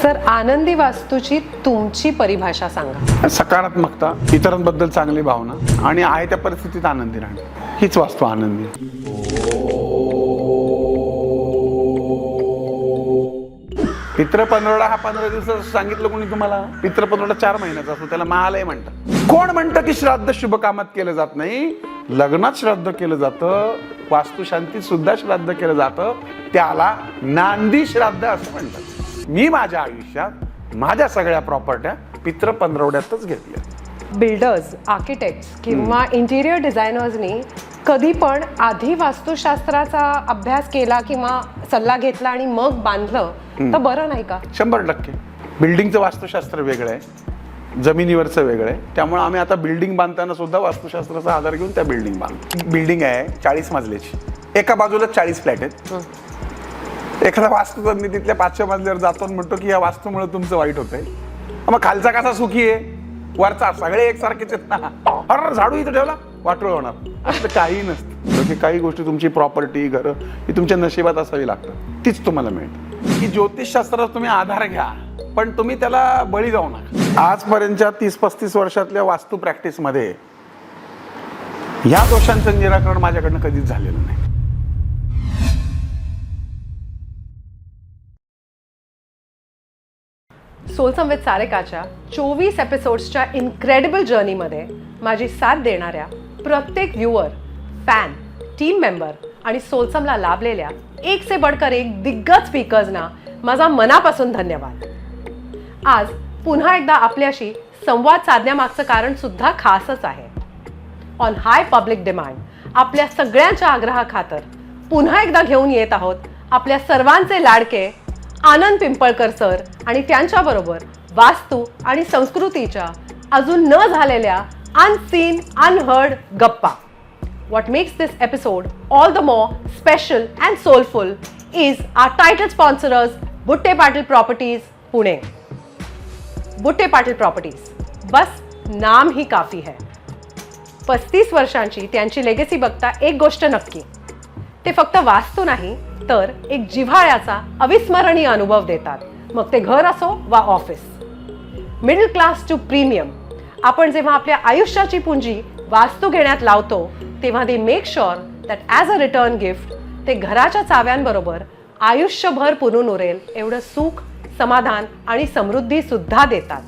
Sir, आनंदी वास्तूची तुमची परिभाषा सांगा. सकारात्मकता, इतरांबद्दल चांगली भावना आणि आहे त्या परिस्थितीत आनंदी राहणे, हीच वास्तू आनंदी. पितृ पंधरवडा हा 15 दिवसाचं सांगितलं कोणी तुम्हाला? पितृ पंधरवडा 4 महिन्याचा असतो, त्याला महालय म्हणतात. कोण म्हणतं की श्राद्ध शुभ कामात केलं जात नाही? लग्नात श्राद्ध केलं जातं, वास्तुशांतीत सुद्धा श्राद्ध केलं जातं, त्याला नांदी श्राद्ध असं म्हणतात. मी माझ्या आयुष्यात माझ्या सगळ्या प्रॉपर्ट्या पितृ पंधरवड्यातच घेतल्या. बिल्डर्स, आर्किटेक्ट्स किंवा इंटिरियर डिझायनर्सनी कधी पण आधी वास्तुशास्त्राचा अभ्यास केला किंवा सल्ला घेतला आणि मग बांधलं तर बरं नाही का? 100%. बिल्डिंगचं वास्तुशास्त्र वेगळं आहे, जमिनीवरचं वेगळं आहे. त्यामुळे आम्ही आता बिल्डिंग बांधताना सुद्धा वास्तुशास्त्राचा आधार घेऊन त्या बिल्डिंग बांधतो. बिल्डिंग आहे 40 मजल्याची, एका बाजूला 40 फ्लॅट आहेत. एखादा वास्तुतज्ञ तिथल्या 5व्या मजल्यावर जातो आणि म्हणतो की या वास्तूमुळे तुमचं वाईट होतंय. मग खालचा कसा सुखी आहे, वरचा सगळे एकसारखेच आहेत ना, अरे झाडू इथं ठेवला वाटोळ होणार, असं काही नसतं. काही गोष्टी तुमची प्रॉपर्टी, घरं ही तुमच्या नशिबात असावी लागतं, तीच तुम्हाला मिळते. की ज्योतिषशास्त्राचा तुम्ही आधार घ्या, पण तुम्ही त्याला बळी जाऊ नका. आजपर्यंतच्या 30-35 वर्षातल्या वास्तू प्रॅक्टिसमध्ये ह्या दोषांचं निराकरण माझ्याकडनं कधीच झालेलं नाही. सोलसमवेत सारेकाच्या 24 एपिसोड्सच्या इनक्रेडिबल जर्नीमध्ये माझी साथ देणाऱ्या प्रत्येक व्ह्यूअर, फॅन, टीम मेंबर आणि सोलसमला लाभलेल्या एक से बढ़कर एक दिग्गज स्पीकर्सना माझा मनापासून धन्यवाद. आज पुन्हा एकदा आपल्याशी संवाद साधण्यामागचं कारण सुद्धा खासच आहे. ऑन हाय पब्लिक डिमांड आपल्या सगळ्यांच्या आग्रहाखातर पुन्हा एकदा घेऊन येत आहोत आपल्या सर्वांचे लाडके आनंद पिंपळकर सर आणि त्यांच्याबरोबर वास्तू आणि संस्कृतीच्या अजून न झालेल्या अनसीन अनहर्ड गप्पा. What makes this episode all the more special and soulful is our title sponsors बुट्टे पाटील प्रॉपर्टीज पुणे. बुट्टे पाटील प्रॉपर्टीज, बस नाम ही काफी है. 35 वर्षांची त्यांची लेगेसी बघता एक गोष्ट नक्की, ते फक्त वास्तू नाही तर एक जिव्हाळ्याचा अविस्मरणीय अनुभव देतात. मग ते घर असो वा office. Middle class to premium, आपण जेव्हा आपल्या आयुष्याची पुंजी वास्तू घेण्यात लावतो तेव्हा they make sure that as a return gift ते घराच्या चाव्यांबरोबर आयुष्यभर पुरून उरेल एवढं सुख, समाधान आणि समृद्धी सुद्धा देतात.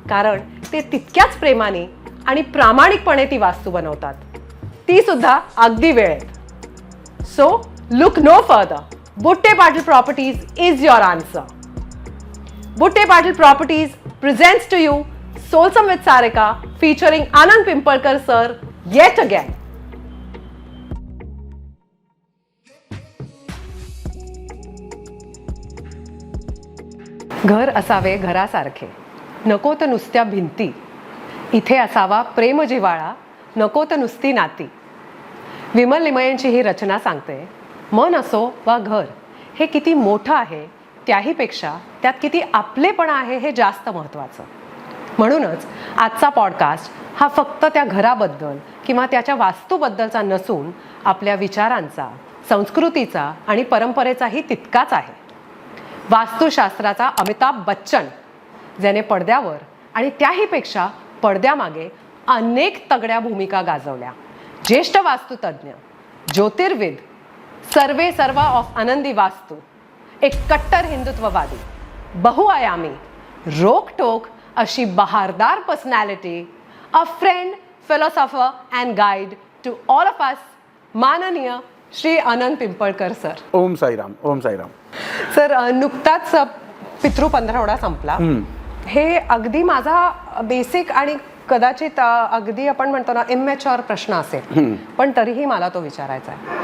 कारण ते तितक्याच प्रेमाने आणि प्रामाणिकपणे ती वास्तू बनवतात, ती सुद्धा अगदी वेळेत. So look no further. Butte Patil Properties is your answer. Butte Patil Properties presents to you Soulsome with Sarika featuring Anand Pimpalkar sir yet again. घर असावे घरासारखे, नको तर नुसत्या भिंती. इथे असावा प्रेम जिव्हाळा, नको तर नुसती नाती. विमल लिमयेंची ही रचना सांगते, मन असो वा घर हे किती मोठं आहे त्याहीपेक्षा त्यात किती आपलेपणा आहे हे जास्त महत्त्वाचं. म्हणूनच आजचा पॉडकास्ट हा फक्त त्या घराबद्दल किंवा त्याच्या वास्तूबद्दलचा नसून आपल्या विचारांचा, संस्कृतीचा आणि परंपरेचाही तितकाच आहे. वास्तुशास्त्राचा अमिताभ बच्चन, ज्याने पडद्यावर आणि त्याहीपेक्षा पडद्यामागे अनेक तगड्या भूमिका गाजवल्या, ज्येष्ठ वास्तुतज्ञ, ज्योतिर्विद, सर्वे सर्वा ऑफ आनंदी वास्तू, एक कट्टर हिंदुत्ववादी, बहुआयामी, रोकटोक अशी बहारदार personality, a friend, philosopher and guide to all of us, माननीय श्री आनंद पिंपळकर सर. ओम साईराम. ओम साईराम. सर, नुकताच पितृ पंधरवडा संपला. हे अगदी माझा बेसिक आणि कदाचित अगदी आपण म्हणतो ना इमॅच्युअर प्रश्न असेल, पण तरीही मला तो विचारायचा आहे.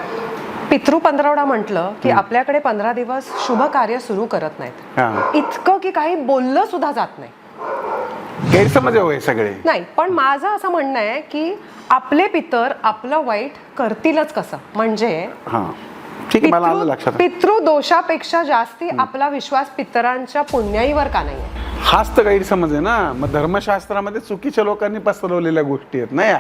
पितृ पंधरवडा म्हटलं की आपल्याकडे 15 दिवस शुभ कार्य सुरू करत नाहीत, इतकं की काही बोललं सुद्धा जात नाही. गैरसमज होय सगळे. नाही, पण माझं असं म्हणणं आहे की आपले पितर आपलं वाईट करतीलच कसं, म्हणजे पितृदोषापेक्षा जास्ती आपला विश्वास पितरांच्या पुण्याईवर का नाही? हाच तर गैरसमज आहे ना. मग धर्मशास्त्रामध्ये चुकीच्या लोकांनी पसरवलेल्या गोष्टी आहेत ना या.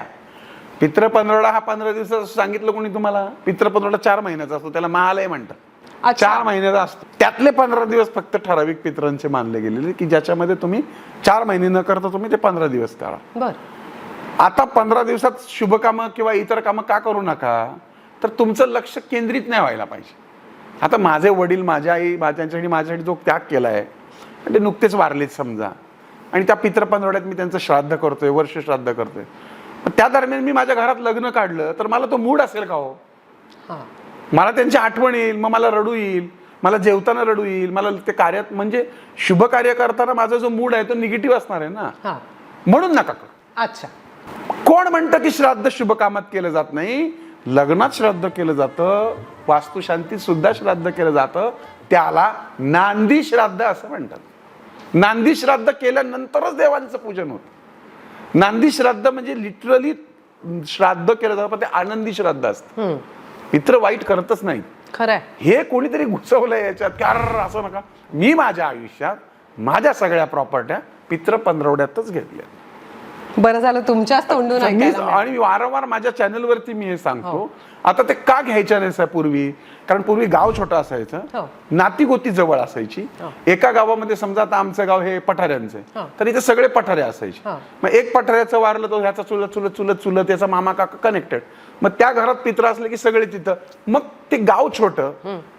पितृ पंधरवडा हा 15 दिवसाचं सांगितलं कोणी तुम्हाला? पितृ पंधरवडा 4 महिन्याचा असतो, त्याला महालय म्हणतात. अच्छा. 4 महिन्याचा असतो. त्यातले 15 दिवस फक्त ठराविक पितरांचे मानले गेलेले, की ज्याच्यामध्ये तुम्ही 4 महिने न करता तुम्ही ते 15 दिवस करा. बर. आता 15 दिवसात शुभकामं किंवा इतर कामं का करू नका, तर तुमचं लक्ष केंद्रित नाही व्हायला पाहिजे. आता माझे वडील, माझ्या आई, माझ्यासाठी जो त्याग केला आहे, ते नुकतेच वारलेच समजा, आणि त्या पितृ पंधरवड्यात मी त्यांचं श्राद्ध करतोय, वर्ष श्राद्ध करतोय. पण त्या दरम्यान मी माझ्या घरात लग्न काढलं तर मला तो मूड असेल का हो? मला त्यांची आठवण येईल, मग मला रडू येईल, मला जेवताना रडू येईल, मला ते कार्यात म्हणजे शुभ कार्य करताना माझा जो मूड आहे तो निगेटिव्ह असणार आहे ना. म्हणून नका करू. अच्छा. कोण म्हणतं की श्राद्ध शुभ कामात केलं जात नाही? लग्नात श्राद्ध केलं जातं, वास्तुशांतीत सुद्धा श्राद्ध केलं जातं. त्याला नांदी श्राद्ध असं म्हणतात. नांदी श्राद्ध केल्यानंतरच देवांचं पूजन होतं. नांदी श्राद्ध म्हणजे लिटरली श्राद्ध केलं जातं, पण ते आनंदी श्राद्ध असतं. पित्र वाईट करतच नाही. खरंय. हे कोणीतरी घुसवलंय याच्यात की अर असं नका. मी माझ्या आयुष्यात माझ्या सगळ्या प्रॉपर्ट्या पित्र पंधरवड्यातच घेतल्या. बरं झालं तुमच्याच तोंडून ऐकायला. आणि वारंवार माझ्या चॅनलवरती मी हे सांगतो. आता ते का घ्यायच्या नाही पूर्वी? कारण पूर्वी गाव छोटं असायचं, नाती गोती जवळ असायची. एका गावामध्ये समजा आता आमचं गाव हे पठाऱ्यांचं, तर इथे सगळे पठारे असायचे. मग एक पठाऱ्याचं वारलं तर ह्याचा चुलत चुलत चुलत चुलत त्याचा मामा काका कनेक्टेड. मग त्या घरात पित्र असले की सगळे तिथं. मग ते गाव छोटं,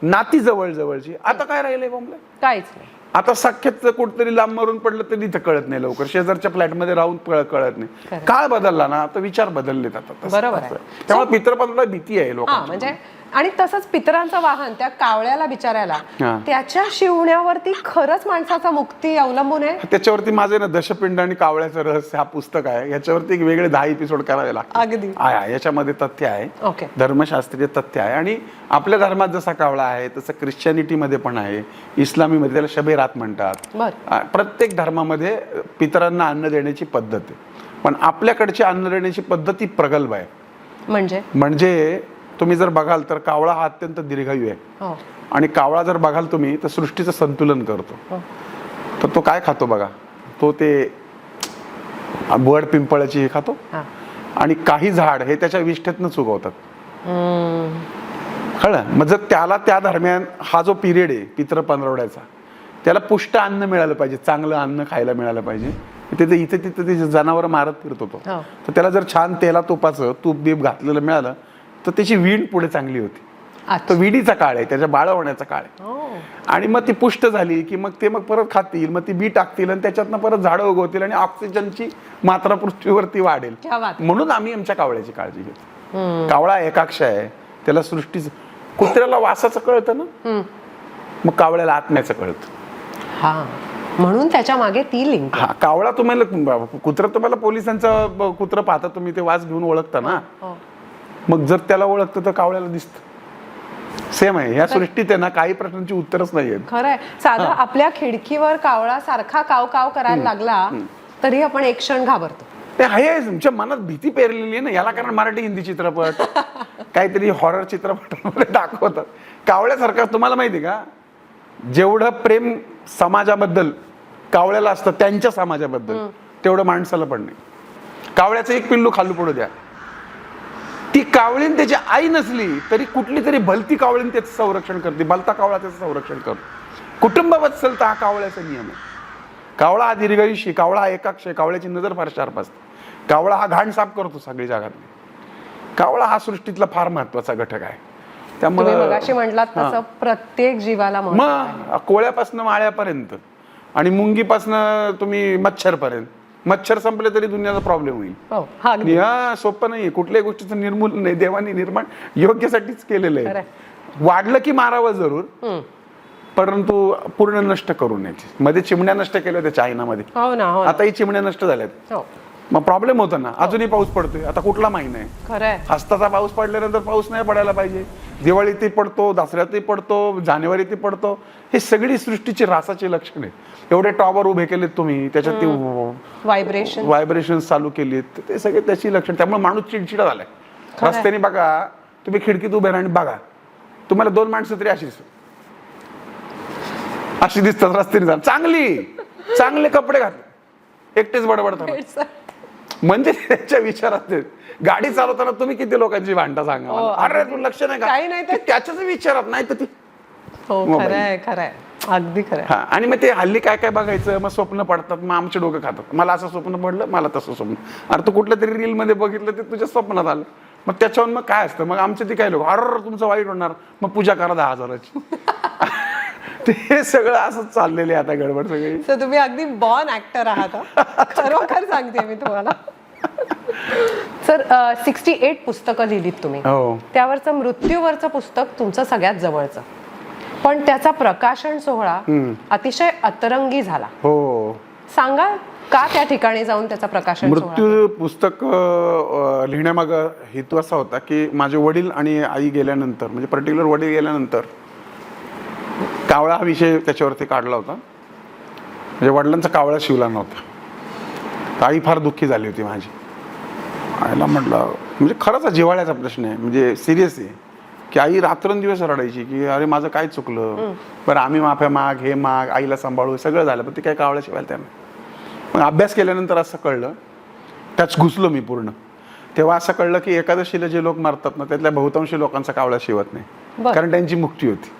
नाती जवळ जवळची. आता काय राहिलंय बोंबलं? काहीच नाही. आता सख्यात कुठतरी लांब मरून पडलं तरी इथं कळत नाही लवकर. शेजारच्या फ्लॅटमध्ये राहून कळत नाही. काळ बदलला ना, तर विचार बदललेत आता. बरोबर आहे. त्यामुळे पितृपंधरवडा भीती आहे लोकांना. म्हणजे आणि तसंच पितरांचं वाहन त्या कावळ्याला बिचारायला त्याच्या शिवण्यावरती खरंच माणसाचा मुक्ती अवलंबून आहे. त्याच्यावरती माझे ना दशपिंड आणि कावळ्याचं रहस्य हा पुस्तक आहे. याच्यावरती एक वेगळे 10 एपिसोड करावे लागतात. अगदी याच्यामध्ये तथ्य आहे, ओके, धर्मशास्त्रीय तथ्य आहे. आणि आपल्या धर्मात जसा कावळा आहे तसं ख्रिश्चनिटीमध्ये पण आहे, इस्लामीमध्ये त्याला शबे रात म्हणतात. प्रत्येक धर्मामध्ये पितरांना अन्न देण्याची पद्धत आहे. पण आपल्याकडची अन्न देण्याची पद्धती प्रगल्भ आहे. म्हणजे तुम्ही जर बघाल तर कावळा हा अत्यंत दीर्घायू आहे. आणि कावळा जर बघाल तुम्ही तर सृष्टीचं संतुलन करतो. तर तो काय खातो बघा, तो ते वड पिंपळाची हे खातो. आणि काही झाड हे त्याच्या विष्ठेतनं चुकवतात. कळलं? मग जर त्याला त्या दरम्यान हा जो पिरियड आहे पितृ पंधरवड्याचा, त्याला पुष्ट अन्न मिळालं पाहिजे, चांगलं अन्न खायला मिळालं पाहिजे. तिथे इथे तिथे ते जनावर मारत फिरत होतो. तर त्याला जर छान तेला तुपाचं तूप बीप घातलेलं मिळालं तर त्याची वीण पुढे चांगली होती. तो विडीचा काळ आहे, त्याच्या बाळ होण्याचा काळ आहे. आणि मग ती पुष्ट झाली की मग ते परत खातील, मग ती बी टाकतील आणि त्याच्यातनं परत झाडं उगवतील आणि ऑक्सिजनची मात्रा पृथ्वीवरती वाढेल. म्हणून आम्ही आमच्या कावळ्याची काळजी घेतो. कावळा एकाक्ष आहे, त्याला सृष्टीचं. कुत्र्याला वासाचं कळतं ना, मग कावळ्याला आत्म्याचं कळतं. म्हणून त्याच्या मागे ती लिंक. कावळा तुम्हाला, कुत्रा तुम्हाला पोलिसांचा कुत्रा पाहता तुम्ही, ते वास घेऊन ओळखता ना. मग जर त्याला ओळखतं तर कावळ्याला दिसतं. सेम आहे. ह्या सृष्टीत आहे ना काही प्रश्नांची उत्तरच नाहीये. खरंय. साधा आपल्या खिडकीवर कावळा सारखा काव काव करायला लागला तरी आपण एक क्षण घाबरतो. ते आहे, तुमच्या मनात भीती पेरलेली आहे ना. याला कारण मराठी हिंदी चित्रपट काहीतरी हॉरर चित्रपटामध्ये दाखवतात. कावळ्यासारखं तुम्हाला माहिती का, जेवढं प्रेम समाजाबद्दल कावळ्याला असतं त्यांच्या समाजाबद्दल, तेवढं माणसाला पण नाही. कावळ्याचं एक पिल्लू खाली पडू द्या, ती कावळीन त्याची आई नसली तरी कुठली तरी भलती कावळीन त्याचं संरक्षण करते. भलता कावळा त्याचं संरक्षण करतो. कुटुंब वत्सलता हा कावळ्याचा नियम आहे. कावळा हा दीर्घायुषी, कावळा हा एकाक्ष, कावळ्याची नजर फार शार्प असते. कावळा हा घाण साफ करतो सगळी जगातली. कावळा हा सृष्टीतला फार महत्वाचा घटक आहे. त्यामुळे मगाशी म्हटलात तसं प्रत्येक जीवाला मग कोळ्यापासून माळ्यापर्यंत आणि मुंगीपासून तुम्ही मच्छरपर्यंत. मच्छर संपले तरी दुनियाचा प्रॉब्लेम होईल. हा सोपं नाहीये. कुठल्याही गोष्टीचं निर्मूलन नाही, देवानी निर्माण योग्यसाठीच केलेलं आहे. वाढलं की मारावं जरूर, परंतु पूर्ण नष्ट करू नये. मध्ये चिमण्या नष्ट केल्या होत्या चायनामध्ये, आताही चिमण्या नष्ट झाल्यात. मग प्रॉब्लेम होता ना. अजूनही पाऊस पडतोय. आता कुठला महिना आहे? हस्ताचा पाऊस पडल्यानंतर पाऊस नाही पडायला पाहिजे. दिवाळीतही पडतो, दसऱ्यातही पडतो, जानेवारीतही पडतो. हे सगळी सृष्टीची रासाची लक्षण आहेत. एवढे टॉवर उभे केलेत तुम्ही, त्याच्यात ते व्हायब्रेशन चालू केलीत, ते सगळे त्याची लक्षण. त्यामुळे माणूस चिडचिडा झालाय. रस्त्याने बघा, तुम्ही खिडकीत उभे राहा आणि बघा, तुम्हाला 2 माणसं तरी अशी दिसतात रस्त्याने. चांगले कपडे घातले, एकटेच बडबडतात. म्हणजे त्याच्या विचारात गाडी चालवताना तुम्ही किती लोकांची भांडा सांगा. अरे तू लक्ष नाही का, त्याच्याच विचारात नाही तर ती हो मोबाईल. खरंय खरंय, अगदी खरंय. हा, आणि मग ते हल्ली काय काय बघायचं, मग स्वप्न पडतात, मग आमचे डोकं खातात. मला असं स्वप्न पडलं, मला तसं स्वप्न. अरे तू कुठल्या तरी रील मध्ये बघितलं, ते तुझ्या स्वप्नात आलं. मग त्याच्यावर मग काय असतं, मग आमचे ते काय लोक, अरे तुमचं वाईट होणार, मग पूजा करा 10,000ची. ते हे सगळं असं चाललेलं आहे आता, गडबड सगळी. तर तुम्ही अगदी बॉर्न ऍक्टर आहात हा. खरोखर सांगते मी तुम्हाला. सर 68 पुस्तकं लिहिलीत तुम्ही. हो. त्यावरचं मृत्यूवरचं पुस्तक तुमचं सगळ्यात जवळचं, पण त्याचा प्रकाशन सोहळा अतिशय अतरंगी झाला. हो. सांगा का त्या ठिकाणी जाऊन त्याचा प्रकाशन सोहळा केला? मृत्यू पुस्तक लिहिण्यामागं हेतू असा होता की माझे वडील आणि आई गेल्यानंतर, म्हणजे पर्टिक्युलर वडील गेल्यानंतर कावळा हा विषय त्याच्यावरती काढला होता. म्हणजे वडिलांचा कावळा शिवला नव्हता. तर आई फार दुःखी झाली होती माझी. आईला म्हटलं, म्हणजे खरंच जिव्हाळ्याचा प्रश्न आहे, म्हणजे सिरियस आहे, की आई रात्रंदिवस रडायची की अरे माझं काय चुकलं, बरं आम्ही माफ्या माग, हे माग, आईला सांभाळू, सगळं झालं, पण ते काय कावळा शिवायला त्यांना. मग अभ्यास केल्यानंतर असं कळलं, त्याच घुसलो मी पूर्ण. तेव्हा असं कळलं की एकादशीला जे लोक मरतात ना, त्यातल्या बहुतांशी लोकांचा कावळा शिवत नाही, कारण त्यांची मुक्ती होती.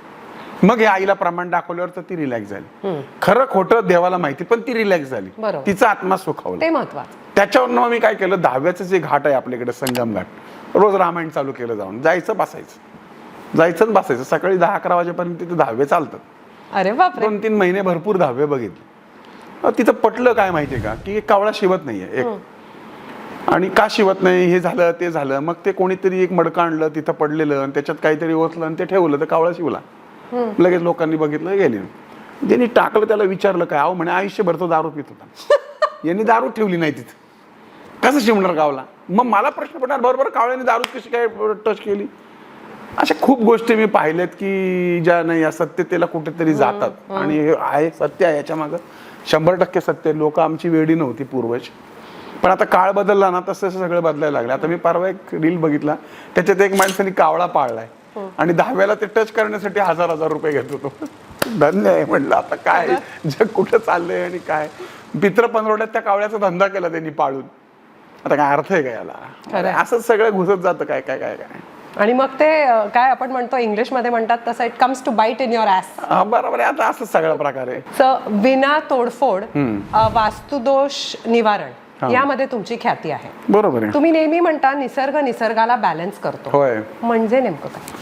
मग हे आईला प्रमाण दाखवल्यावर तर ती रिलॅक्स झाली. खरं खोटं देवाला माहिती, पण ती रिलॅक्स झाली, तिचा आत्मा सुखावला. ते महत्वाचं. त्याच्यावरनं मी काय केलं, 10व्याचं जे घाट आहे आपल्याकडे, संगम घाट, रोज रामायण चालू केलं, जाऊन जायचं बसायचं, जायचं बसायचं. सकाळी 10-11 वाजेपर्यंत तिथे 10वे चालतात. अरे बापरे. 2-3 महिने भरपूर 10वे बघितले. तिथं पटलं काय माहितीये का, की कावळा शिवत नाहीये एक. आणि का शिवत नाही, हे झालं ते झालं. मग ते कोणीतरी एक मडकं आणलं तिथं पडलेलं, आणि त्याच्यात काहीतरी ओतलं आणि ते ठेवलं, तर कावळा शिवला. लगेच लोकांनी बघितलं, गेले. ज्यांनी टाकलं त्याला विचारलं काय, अहो म्हणे आयुष्यभर तो दारू पित होता, यांनी दारू ठेवली नाही तिथं, कसं शिवणार कावला. मग मला प्रश्न पडणार, बरोबर कावळ्याने दारू कशी काय टच केली. अशा खूप गोष्टी मी पाहिल्यात की ज्या नाही या सत्यतेला कुठेतरी जातात. आणि हे आहे सत्य आहे, याच्या मागं 100% सत्य. लोक आमची वेडी नव्हती पूर्वज, पण आता काळ बदलला ना, तसं सगळं बदलायला लागलं. आता मी परवा एक रील बघितला, त्याच्यात एक माणसाने कावळा पाळलाय आणि 10व्याला ते टच करण्यासाठी 1000 रुपये घेत होतो. धन्य आहे म्हणलं. आता काय जग कुठं चाललंय आणि काय. पित्र पंधरवड्यात त्या कावळ्याचा धंदा केला त्यांनी पाळून. आता काय अर्थ आहे का याला. असंच सगळं घुसत जातं काय काय काय काय. आणि मग ते काय आपण म्हणतो इंग्लिशमध्ये म्हणतात तसं, it comes to bite in your ass. बरोबर आहे. आता असंच सगळा प्रकार आहे. विना तोडफोड वास्तुदोष निवारण यामध्ये तुमची ख्याती आहे. बरोबर आहे. तुम्ही नेहमी म्हणता निसर्ग निसर्गाला बॅलन्स करतो. होय. म्हणजे नेमकं काय.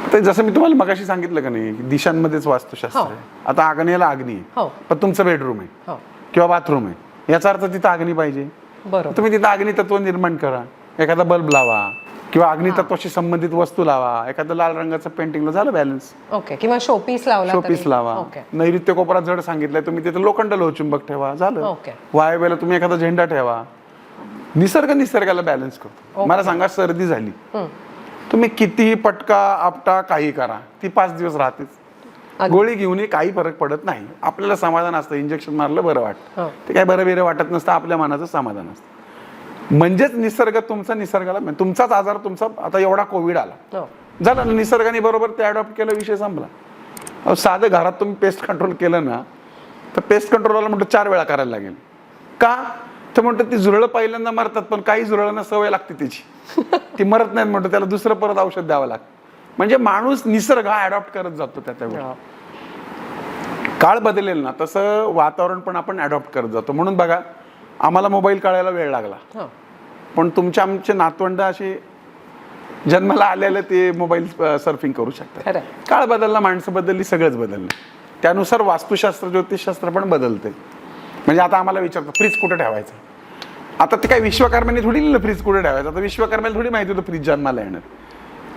आता जसं मी तुम्हाला मगाशी सांगितलं का नाही, दिशांमध्येच वास्तुशास्त्र आहे. आता आग्नेयाला अग्नी आहे, पण तुमचं बेडरूम आहे किंवा बाथरूम आहे, याचा अर्थ तिथं अग्नी पाहिजे. बरोबर. तुम्ही तिथं अग्नी तत्व निर्माण करा, एखादा बल्ब लावा किंवा अग्नी तत्वाशी संबंधित वस्तू लावा, एखादं लाल रंगाचं पेंटिंग, झालं बॅलन्स. ओके. किंवा शोपीस लावला, शोपीस लावा. नैऋत्य कोपरा जड सांगितलंय, तुम्ही तिथे लोखंड लोहचुंबक ठेवा, झालं. वायव्याला तुम्ही एखादा झेंडा ठेवा. निसर्ग निसर्गाला बॅलन्स करतो. मला सांगा, सर्दी झाली, तुम्ही कितीही पटका आपटा काही करा, ती 5 दिवस राहतेच. गोळी घेऊनही काही फरक पडत नाही. आपल्याला समाधान असतं, इंजेक्शन मारलं बरं वाटतं, ते काय बरं बेरं वाटत नसतं, आपल्या मनाचं समाधान असतं. म्हणजेच निसर्ग तुमचा निसर्गाला, तुमचाच आजार तुमचा. आता एवढा कोविड आला, झालं, निसर्गाने बरोबर ते अडॉप्ट केलं, विषय संपला. साधं घरात तुम्ही पेस्ट कंट्रोल केलं ना, तर पेस्ट कंट्रोलला म्हणतो 4 वेळा करायला लागेल. का तर म्हणतात ती झुरळं पहिल्यांदा मरतात, पण काही झुरळांना सवय लागते त्याची, ती मरत नाहीत म्हणतो, त्याला दुसरं परत औषध द्यावं लागतं. म्हणजे माणूस निसर्ग हा अडॉप्ट करत जातो. त्याच्यावर काळ बदलेल ना, तसं वातावरण पण आपण अडॉप्ट करत जातो. म्हणून बघा, आम्हाला मोबाईल कळायला वेळ लागला, पण तुमचे आमचे नातवंड असे जन्माला आलेले ते मोबाईल सर्फिंग करू शकतात. काळ बदलला, माणसं बदलली, सगळंच बदललं. त्यानुसार वास्तुशास्त्र ज्योतिषशास्त्र पण बदलते. म्हणजे आता आम्हाला विचारतो फ्रीज कुठे ठेवायचा. आता ते काय विश्वकर्माने थोडी लिहिलं फ्रीज कुठे ठेवायचं. आता विश्वकर्माला थोडी माहिती होतं फ्रीज जन्माला येणार.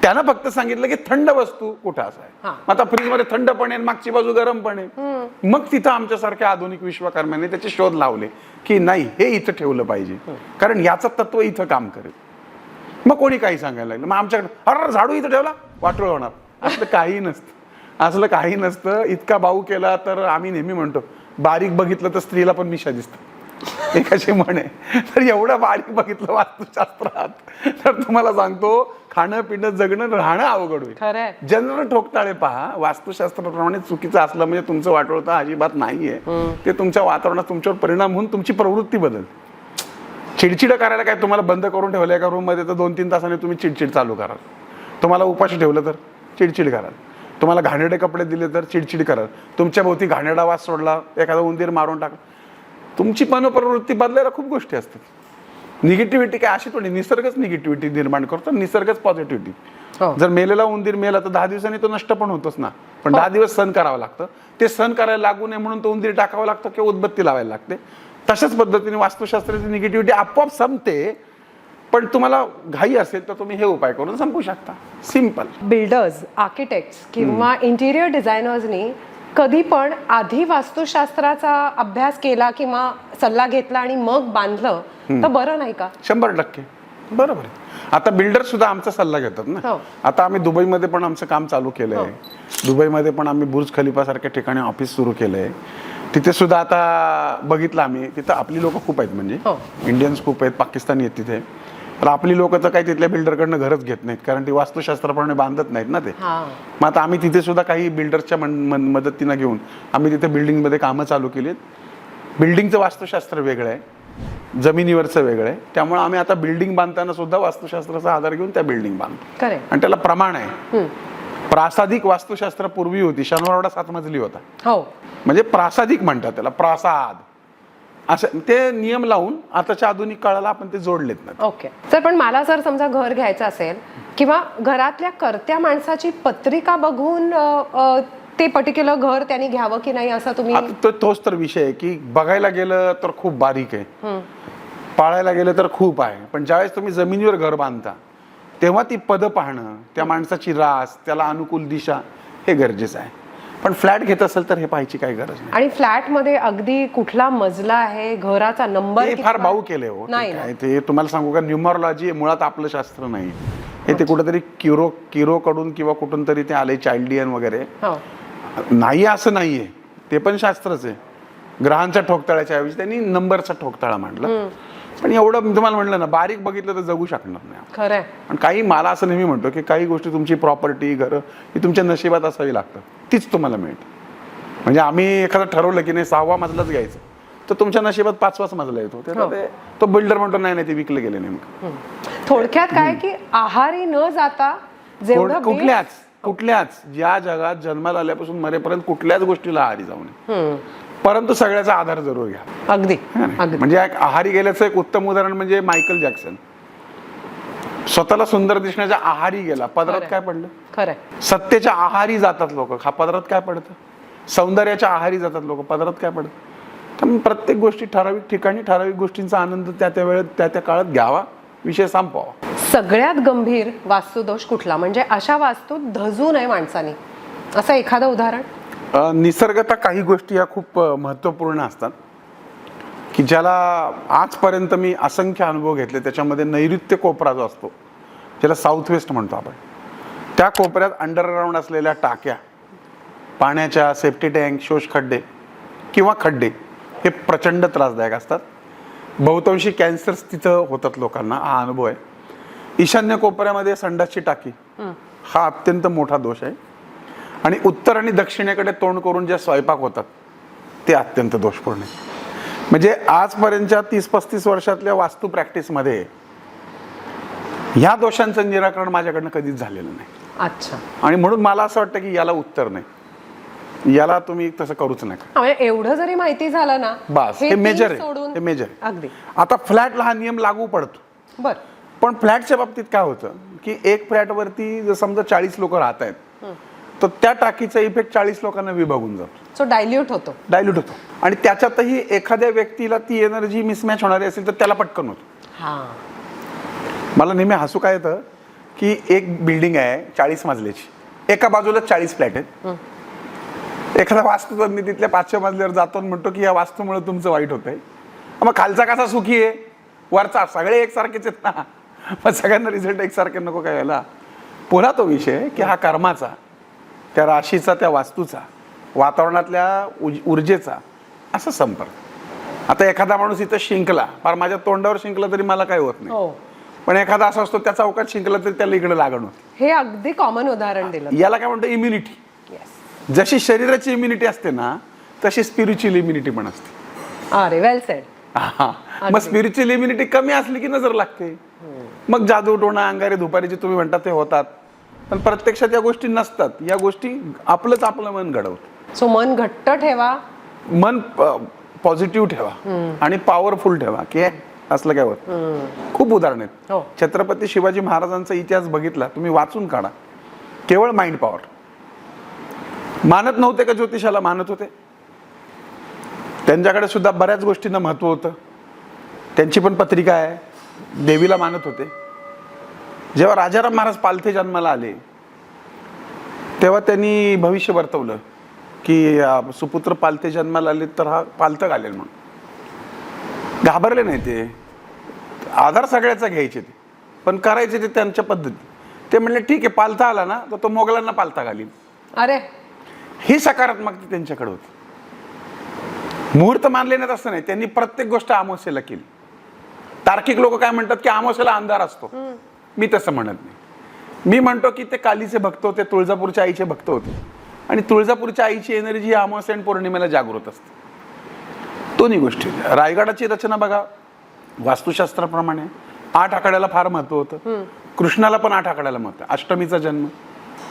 त्यानं फक्त सांगितलं की थंड वस्तू कुठं असाय. आता फ्रीज मध्ये थंड पण आहे, मागची बाजू गरम पण आहे. मग तिथं आमच्यासारख्या आधुनिक विश्वकर्म्याने त्याचे शोध लावले की नाही, हे इथं ठेवलं पाहिजे, कारण याचं तत्व इथं काम करेल. मग कोणी काही सांगायला लागलं. मग आमच्याकडे अरे झाडू इथं ठेवला, वाटोळ होणार. असलं काही नसतं, असलं काही नसतं. इतका बाऊ केला तर आम्ही नेहमी म्हणतो, बारीक बघितलं तर स्त्रीला पण मिशा दिसतं, एक अशी म्हणे. तर एवढं बारीक बघितलं वास्तुशास्त्रात तर तुम्हाला सांगतो, खाणं पिणं जगणं राहणं अवघड होईल. जनरल ठोकताळे पहा, वास्तुशास्त्राप्रमाणे चुकीचं असलं म्हणजे तुमचं वाटोळता अजिबात नाहीये. ते तुमच्या वातावरणात तुमच्यावर परिणाम होऊन तुमची प्रवृत्ती बदल. चिडचिड करायला काय तुम्हाला बंद करून ठेवलं एका रूम मध्ये, तर 2-3 तासाने तुम्ही चिडचिड चालू कराल. तुम्हाला उपाशी ठेवलं तर चिडचिड कराल. तुम्हाला घाणेरडे कपडे दिले तर चिडचिड करा, तुमच्या भोवती घाणेरडा वास सोडला, एखादा उंदीर मारून टाकला, तुमची मनोप्रवृत्ती बदलायला खूप गोष्टी असतात. निगेटिव्हिटी काय अशी थोडी, निसर्गच निगेटिव्हिटी निर्माण करतो, निसर्गच पॉझिटिव्हिटी. जर मेलेला उंदीर मेला तर 10 दिवसांनी तो नष्ट पण होतोच ना, पण 10 दिवस सहन करावं लागतं. ते सहन करायला लागू नये म्हणून तो उंदीर टाकावं लागतं किंवा उदबत्ती लावायला लागते. तशाच पद्धतीने वास्तुशास्त्राची निगेटिव्हिटी आपोआप संपते. पण तुम्हाला घाई असेल तर तुम्ही हे उपाय करून संपू शकता. सिंपल. बिल्डर्स, आर्किटेक्ट्स किंवा इंटिरियर डिझायनर्सनी कधी पण आधी वास्तुशास्त्राचा अभ्यास केला किंवा सल्ला घेतला आणि मग बांधलं तर बरं नाही का? 100% बरोबर आहे. आता बिल्डर सुद्धा आमचा सल्ला घेतात ना. आता आम्ही दुबईमध्ये पण आमचं काम चालू केलंय. दुबईमध्ये पण आम्ही बुर्ज खलिफा सारख्या ठिकाणी ऑफिस सुरू केलंय. तिथे सुद्धा आता बघितलं आम्ही, तिथं आपली लोक खूप आहेत, म्हणजे इंडियन्स खूप आहेत, पाकिस्तानी आहेत तिथे. तर आपली लोक तर काही तिथल्या बिल्डरकडनं घरच घेत नाहीत, कारण ती वास्तुशास्त्राप्रमाणे बांधत नाहीत ना ते. मग आता आम्ही तिथे सुद्धा काही बिल्डर्सच्या मदतीनं घेऊन आम्ही तिथे बिल्डिंगमध्ये कामं चालू केली आहेत. बिल्डिंगचं वास्तुशास्त्र वेगळं आहे, जमिनीवरचं वेगळं आहे. त्यामुळे आम्ही आता बिल्डिंग बांधताना सुद्धा वास्तुशास्त्राचा आधार घेऊन त्या बिल्डिंग बांधतो. आणि त्याला प्रमाण आहे. प्रासादिक वास्तुशास्त्र पूर्वी होती, शनिवारवाडा 7 मजली होता, म्हणजे प्रासादिक म्हणतात त्याला, प्रासाद असं ते नियम लावून आताच्या आधुनिक काळाला आपण ते जोडलेत ना. ओके सर, पण मला जर समजा घर घ्यायचं असेल किंवा घरातल्या कर्त्या माणसाची पत्रिका बघून ते पर्टिक्युलर घर त्यांनी घ्यावं की नाही असं तुम्ही? तोच तर विषय आहे की बघायला गेलं तर खूप बारीक आहे, पाळायला गेलं तर खूप आहे. पण ज्यावेळेस तुम्ही जमिनीवर घर बांधता तेव्हा ती पद पाहणं, त्या माणसाची रास, त्याला अनुकूल दिशा, हे गरजेचं आहे. पण फ्लॅट घेत असेल तर हे पाहायची काही गरज नाही. आणि फ्लॅट मध्ये अगदी कुठला मजला आहे, घराचा नंबर फार भाऊ केले हो. ते तुम्हाला सांगू का, न्यूमरोलॉजी मुळात आपलं शास्त्र नाही. हे ते कुठेतरी किरो कडून किंवा कुठून तरी ते आले, चाइल्डियन वगैरे. नाही असं नाहीये, ते पण शास्त्रच आहे. ग्रहांच्या ठोकताळ्याच्या ऐवजी त्यांनी नंबरचा ठोकताळा मांडला. पण एवढं मी तुम्हाला म्हटलं ना, बारीक बघितलं तर जगू शकणार नाही. खरंय. आणि काही, मला असं नेहमी म्हणतो की काही गोष्टी, तुमची प्रॉपर्टी, घरं, ही तुमच्या नशिबात असावी लागतं, तीच तुम्हाला मिळते. म्हणजे आम्ही एखादं ठरवलं की नाही 6वा मजलाच घ्यायचं, तर तुमच्या नशिबात 5वाच मजला येतो. तो बिल्डर म्हणतो नाही ते विकलं गेले नेमकं. थोडक्यात काय की आहारी न जाता कुठल्याच ज्या जगात जन्माला आल्यापासून मरेपर्यंत कुठल्याच गोष्टीला आहारी जाऊ नये, परंतु सगळ्याचा आधार जरूर घ्या. अगदी. म्हणजे आहारी गेल्याचं एक उत्तम उदाहरण म्हणजे मायकल जॅक्सन. स्वतःला सुंदर दिसण्याच्या आहारी गेला, पदरात काय पडलं? खरंय. सत्तेच्या आहारी जातात लोक, पदरात काय पडतं? सौंदर्याच्या आहारी जातात लोक, पदरात काय पडतं? तर प्रत्येक गोष्टी ठराविक ठिकाणी, ठराविक गोष्टींचा आनंद त्या वेळेत, त्या काळात घ्यावा, विषय संपवा. सगळ्यात गंभीर वास्तुदोष कुठला, म्हणजे अशा वास्तूत धजू नये माणसाने, असं एखादं उदाहरण? निसर्गता काही गोष्टी या खूप महत्त्वपूर्ण असतात की ज्याला आजपर्यंत मी असंख्य अनुभव घेतले. त्याच्यामध्ये नैऋत्य कोपरा जो असतो, ज्याला साऊथ वेस्ट म्हणतो आपण, त्या कोपऱ्यात अंडरग्राऊंड असलेल्या टाक्या, पाण्याच्या, सेफ्टी टँक, शोषखड्डे किंवा खड्डे हे प्रचंड त्रासदायक असतात. बहुतांशी कॅन्सर्स तिथं होतात लोकांना, हा अनुभव आहे. ईशान्य कोपऱ्यामध्ये संडासची टाकी हा अत्यंत मोठा दोष आहे. आणि उत्तर आणि दक्षिणेकडे तोंड करून जे स्वयंपाक होतात ते अत्यंत दोषपूर्ण आहे. म्हणजे आजपर्यंतच्या 30-35 वर्षातल्या वास्तू प्रॅक्टिसमध्ये ह्या दोषांचं निराकरण माझ्याकडनं कधीच झालेलं नाही. अच्छा. आणि म्हणून मला असं वाटतं की याला उत्तर नाही, याला तुम्ही तसं करूच नका. एवढं जरी माहिती झालं ना, बस हे मेजर आहे, हे मेजर आहे. अगदी. आता फ्लॅटला हा नियम लागू पडतो. बर. पण फ्लॅटच्या बाबतीत काय होतं की एक फ्लॅटवरती जर समजा 40 लोक राहत आहेत, तर त्या टाकीचा इफेक्ट 40 लोकांना विभागून जातो. सो डायल्यूट होतो. आणि त्याच्यातही एखाद्या व्यक्तीला ती एनर्जी मिसमॅच होणारी असेल तर त्याला पटकन होतो. मला नेहमी हसू काय येतं की एक बिल्डिंग आहे 40 मजल्याची, एका बाजूला 40 फ्लॅट आहेत. एखादा वास्तुतज्ञ तिथल्या 5व्या मजल्यावर जातो आणि म्हणतो की या वास्तूमुळे तुमचं वाईट होतंय. मग खालचा कसा सुखी आहे, वरचा? सगळे एकसारखेच आहेत ना, मग सगळ्यांना रिझल्ट एकसारखे नको काय यायला. पुन्हा तो विषय की हा कर्माचा, त्या राशीचा, त्या वास्तूचा, वातावरणातल्या ऊर्जेचा असा संपर्क. आता एखादा माणूस इथं शिंकला, फार माझ्या तोंडावर शिंकला तरी मला काही होत नाही, पण एखादा असा असतो त्या चौकात शिंकला तरी त्याला इकडे लागण होते. हे अगदी कॉमन उदाहरण दिलं. याला काय म्हणतो? इम्युनिटी. जशी शरीराची इम्युनिटी असते ना, तशी स्पिरिच्युअल इम्युनिटी पण असते. अरे वेल सेड. मग स्पिरिच्युअल इम्युनिटी कमी असली की नजर लागते, मग जादू टोणा अंगारे धुपारीचे तुम्ही म्हणता ते होतात. पण प्रत्यक्षात या गोष्टी नसतात. या गोष्टी आपलं मन घडवतं. सो मन घट्ट ठेवा, मन पॉझिटिव्ह ठेवा आणि पॉवरफुल ठेवा की असलं काय होत. खूप उदाहरण आहेत. हो. छत्रपती शिवाजी महाराजांचा इतिहास बघितला तुम्ही, वाचून काढा. केवळ माइंड पॉवर. मानत नव्हते का ज्योतिषाला? मानत होते. त्यांच्याकडे सुद्धा बऱ्याच गोष्टींना महत्व होतं. त्यांची पण पत्रिका आहे. देवीला मानत होते. जेव्हा राजाराम महाराज पालथे जन्माला आले तेव्हा त्यांनी भविष्य वर्तवलं की सुपुत्र पालथे जन्माला आले तर हा पालथं घालेल म्हणून. घाबरले नाही ते. आधार सगळ्याचा घ्यायचे ते, पण करायचे ते त्यांच्या पद्धती. ते म्हणले ठीक आहे, पालथा आला ना तर तो मोगलांना पालथा घालील. अरे ही सकारात्मकता त्यांच्याकडे होती. मुहूर्त मानले नाहीत असं नाही, त्यांनी प्रत्येक गोष्ट अमावस्येला केली. तार्किक लोक काय म्हणतात की अमावस्येला अंधार असतो. मी तसं म्हणत नाही. मी म्हणतो की ते कालीचे भक्त होते, तुळजापूरच्या आईचे भक्त होते, आणि तुळजापूरच्या आईची एनर्जी ही अमावस्या आणि पौर्णिमेला जागृत असते. दोन्ही गोष्टी. रायगडाची रचना बघा, वास्तुशास्त्राप्रमाणे 8 आकड्याला फार महत्व होतं. कृष्णाला पण 8 आकड्याला महत्व, अष्टमीचा जन्म.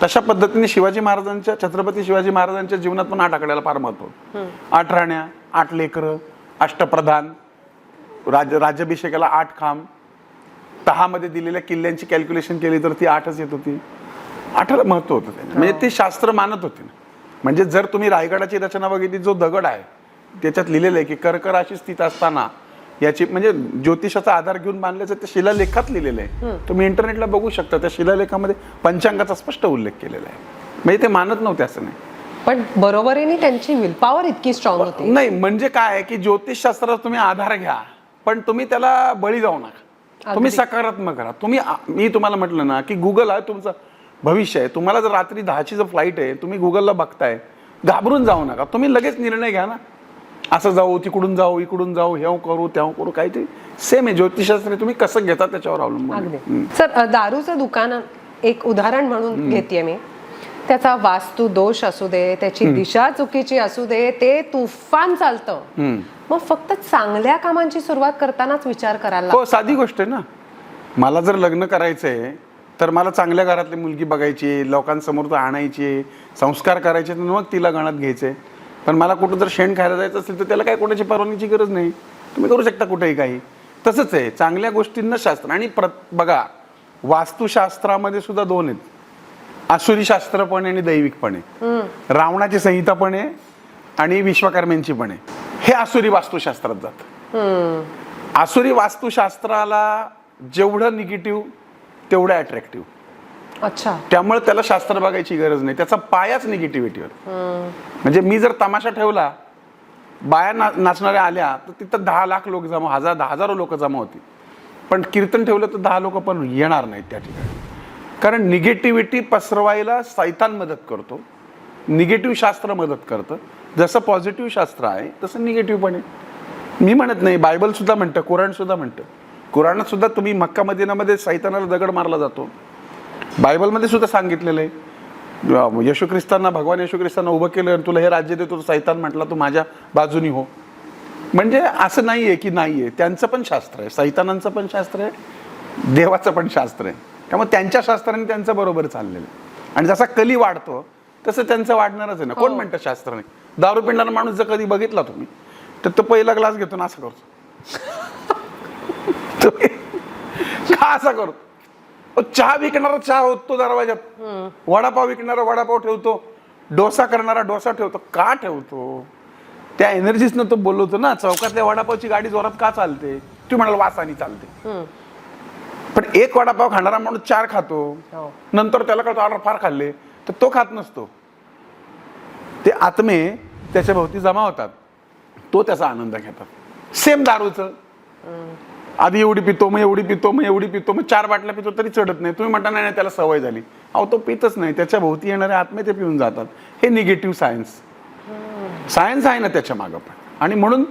तशा पद्धतीने शिवाजी महाराजांच्या, छत्रपती शिवाजी महाराजांच्या जीवनात पण 8 आकड्याला फार महत्व होतं. 8 राण्या, 8 लेकरं, अष्टप्रधान, राज्याभिषेकाला 8 खांब. 10 मध्ये दिलेल्या किल्ल्यांची कॅल्क्युलेशन केली तर ती 8च येत होती. 8ला महत्व होतं त्यांचं. म्हणजे ते शास्त्र मानत होते. म्हणजे जर तुम्ही रायगडाची रचना बघितली, जो दगड आहे त्याच्यात लिहिलेलं आहे की कर्क राशी स्थित असताना याची, म्हणजे ज्योतिषाचा आधार घेऊन बांधल्याचं ते शिलालेखात लिहिलेलं आहे. तुम्ही इंटरनेटला बघू शकता. त्या शिलालेखामध्ये पंचांगाचा स्पष्ट उल्लेख केलेला आहे. म्हणजे ते मानत नव्हते असं नाही, पण बरोबरीने त्यांची विल पॉवर इतकी स्ट्रॉंग होती. नाही म्हणजे काय आहे की ज्योतिषशास्त्रात तुम्ही आधार घ्या, पण तुम्ही त्याला बळी जाऊ नका. तुम्ही सकारात्मक करा. मी तुम्हाला म्हटलं ना की गुगल आहे तुमचं भविष्य आहे. तुम्हाला जर रात्री 10ची जर फ्लाईट आहे, तुम्ही गुगलला बघताय, घाबरून जाऊ नका. तुम्ही लगेच निर्णय घ्या ना, असं जाऊ, तिकडून जाऊ, इकडून जाऊ, हे करू, तेव्हा करू. काहीतरी सेम आहे. ज्योतिषशास्त्र तुम्ही कसं घेता त्याच्यावर अवलंबून. सर, दारूचं दुकान एक उदाहरण म्हणून घेतेय मी. त्याचा वास्तू दोष असू दे, त्याची दिशा चुकीची असू दे, ते तुफान चालतं. मग फक्त चांगल्या कामांची सुरुवात करतानाच विचार करायला. हो, साधी गोष्ट आहे ना. मला जर लग्न करायचंय तर मला चांगल्या घरातली मुलगी बघायची, लोकांसमोर तर आणायची, संस्कार करायचे, तर मग तिला गणात घ्यायचे. पण मला कुठं जर शेण खायला जायचं असेल तर त्याला काय कोणाची परवानगीची गरज नाही. तुम्ही करू शकता कुठेही काही. तसंच आहे चांगल्या गोष्टींना शास्त्र. आणि बघा, वास्तुशास्त्रामध्ये सुद्धा 2 आहेत. आसुरी शास्त्र पण आहे आणि दैविक पण आहे. रावणाची संहिता पण आहे आणि विश्वकर्म्यांची पण आहे. हे आसुरी वास्तुशास्त्रात जातं. आसुरी वास्तुशास्त्राला जेवढं निगेटिव्ह तेवढं अट्रॅक्टिव्ह. अच्छा. त्यामुळे त्याला शास्त्र बघायची गरज नाही. त्याचा पायाच निगेटिव्हिटीवर. म्हणजे मी जर तमाशा ठेवला, बाया नाचणाऱ्या आल्या तर तिथं 10 लाख लोक जमा, हजारो लोक जमा होती. पण कीर्तन ठेवलं तर 10 लोक पण येणार नाहीत त्या ठिकाणी. कारण निगेटिव्हिटी पसरवायला सैतान मदत करतो, निगेटिव्ह शास्त्र मदत करतं. जसं पॉझिटिव्ह शास्त्र आहे तसं निगेटिव्ह पण आहे. मी म्हणत नाही, बायबल सुद्धा म्हणतं, कुराण सुद्धा म्हणतं. कुराणात सुद्धा तुम्ही मक्का मदिनामध्ये सैतानाला दगड मारला जातो. बायबलमध्ये सुद्धा सांगितलेलं आहे. येशू ख्रिस्तांना, भगवान येशू ख्रिस्तांना उभं केलं आणि तुला हे राज्य देतो, सैतान म्हटला तू माझ्या बाजूनी हो. म्हणजे असं नाही आहे की नाही आहे. त्यांचं पण शास्त्र आहे, सैतानांचं पण शास्त्र आहे, देवाचं पण शास्त्र आहे. त्यामुळे त्यांच्या शास्त्राने त्यांचं बरोबर चाललेलं आहे. आणि जसा कली वाढतो तसं त्यांचं वाढणारच आहे ना. कोण म्हणतं शास्त्र नाही? दारू पिणारा माणूस जर कधी बघितला तुम्ही तर तो पहिला ग्लास घेतो ना असं करतो. का असा करतो? चहा विकणारा चहा होतो दरवाजात, वडापाव विकणारा वडापाव ठेवतो, डोसा करणारा डोसा ठेवतो. का ठेवतो? त्या एनर्जीसनं तो बोलवतो ना. चौकातल्या वडापावची गाडी जोरात का चालते? तू म्हणाल वासानी चालते. पण एक वडापाव खाणारा माणूस 4 खातो, नंतर त्याला कळतो ऑर्डर फार खाल्ले, तर तो खात नसतो. ते आत्मे त्याच्या भोवती जमा होतात, तो त्याचा आनंद घेतात. सेम दारूचं, आधी एवढी पितो, मग एवढी पितो, मग एवढी पितो, मग 4 बाटल्या पितो तरी चढत नाही. तुम्ही म्हणता नाही त्याला सवय झाली. अहो, तो पितच नाही, त्याच्या भोवती येणारे आत्मे ते पिऊन जातात. हे निगेटिव्ह सायन्स आहे ना त्याच्या मागं पण. आणि म्हणून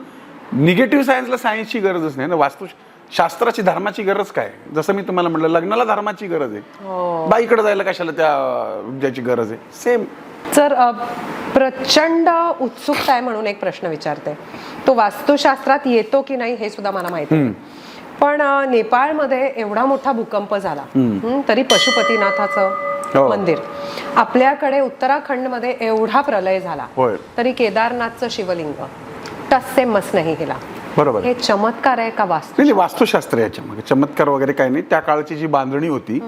निगेटिव्ह सायन्सला सायन्सची गरजच नाही ना. वास्तुशास्त्राची, धर्माची गरज काय? जसं मी तुम्हाला म्हटलं, लग्नाला धर्माची गरज आहे, बाईकडे जायला कशाला ज्याची गरज आहे. सेम. सर, प्रचंड उत्सुकता आहे म्हणून एक प्रश्न विचारते. तो वास्तुशास्त्रात येतो की नाही हे सुद्धा मला माहिती आहे. पण नेपाळमध्ये एवढा मोठा भूकंप झाला, तरी पशुपतीनाथाचं हो. मंदिर. आपल्याकडे उत्तराखंडमध्ये एवढा प्रलय झाला होय. तरी केदारनाथचं शिवलिंग टससे मस नाही गेला. बरोबर. हे चमत्कार आहे का वास्तू? नाही, वास्तुशास्त्र आहे याच्यामध्ये, चमत्कार वगैरे काही नाही. त्या काळची जी बांधणी होती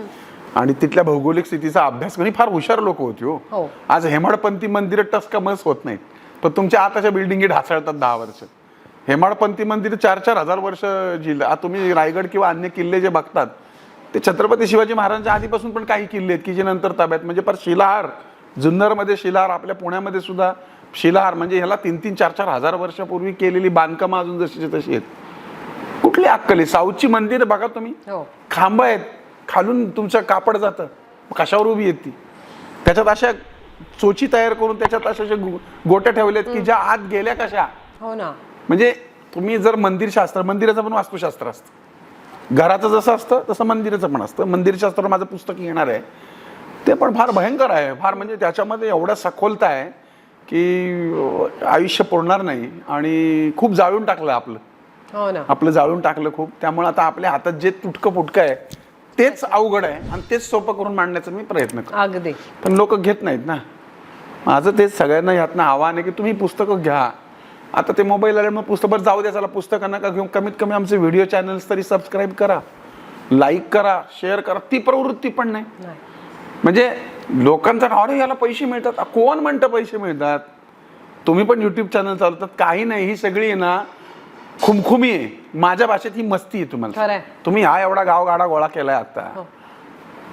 आणि तिथल्या भौगोलिक स्थितीचा अभ्यास करून फार हुशार लोक होती. हो. आज हेमाडपंथी मंदिरं टसका मस होत नाहीत, पण तुमच्या आताच्या बिल्डिंगी ढासळतात 10 वर्ष. हेमाडपंथी मंदिर 4-4 हजार वर्ष जिल्हा. तुम्ही रायगड किंवा अन्य किल्ले जे बघतात ते छत्रपती शिवाजी महाराजांच्या आधीपासून पण काही किल्ले आहेत की जे नंतर ताब्यात, म्हणजे पर शिलाहार, जुन्नरमध्ये शिलाहार, आपल्या पुण्यामध्ये सुद्धा शिलाहार, म्हणजे ह्याला 3-3, 4-4 हजार वर्षापूर्वी केलेली बांधकामं अजून जशीच्या तशी आहेत. कुठली अक्कल आहे? साऊथची मंदिर बघा तुम्ही, हो. खांब आहेत, खालून तुमचं कापड जातं, कशावर उभी येत ती? त्याच्यात अशा चोची तयार करून त्याच्यात अशा गोट्या ठेवल्यात की ज्या आत गेल्या कशा. हो ना. म्हणजे तुम्ही जर मंदिरशास्त्र, मंदिराचं पण वास्तुशास्त्र असतं, घराचं जसं असतं तसं मंदिराचं पण असतं. मंदिरशास्त्र माझं पुस्तक येणार आहे, ते पण फार भयंकर आहे, फार म्हणजे त्याच्यामध्ये एवढा सखोलता आहे की आयुष्य पुरणार नाही. आणि खूप जाळून टाकलं आपलं. हो ना. आपलं जाळून टाकलं खूप. त्यामुळे आता आपल्या हातात जे तुटकं फुटकं आहे तेच अवघड आहे आणि तेच सोपं करून मांडण्याचा मी प्रयत्न करतो. अगदी. पण लोक घेत नाहीत ना. माझं तेच सगळ्यांना ह्यातनं आव्हान आहे की तुम्ही पुस्तकं घ्या. आता ते मोबाईल आल्यामुळे पुस्तक जाऊ द्या, चला पुस्तकं नका घेऊन, कमीत कमी आमचे व्हिडिओ चॅनल्स तरी सबस्क्राईब करा, लाईक करा, शेअर करा. ती प्रवृत्ती पण नाही. म्हणजे लोकांचा अरे याला पैसे मिळतात, कोण म्हणतं पैसे मिळतात? तुम्ही पण युट्यूब चॅनल चालवतात, काही नाही, ही सगळी आहे ना खुमखुमी आहे. माझ्या भाषेत ही मस्ती आहे. तुम्हाला तुम्ही हा एवढा गावगाडा गोळा केलाय आता,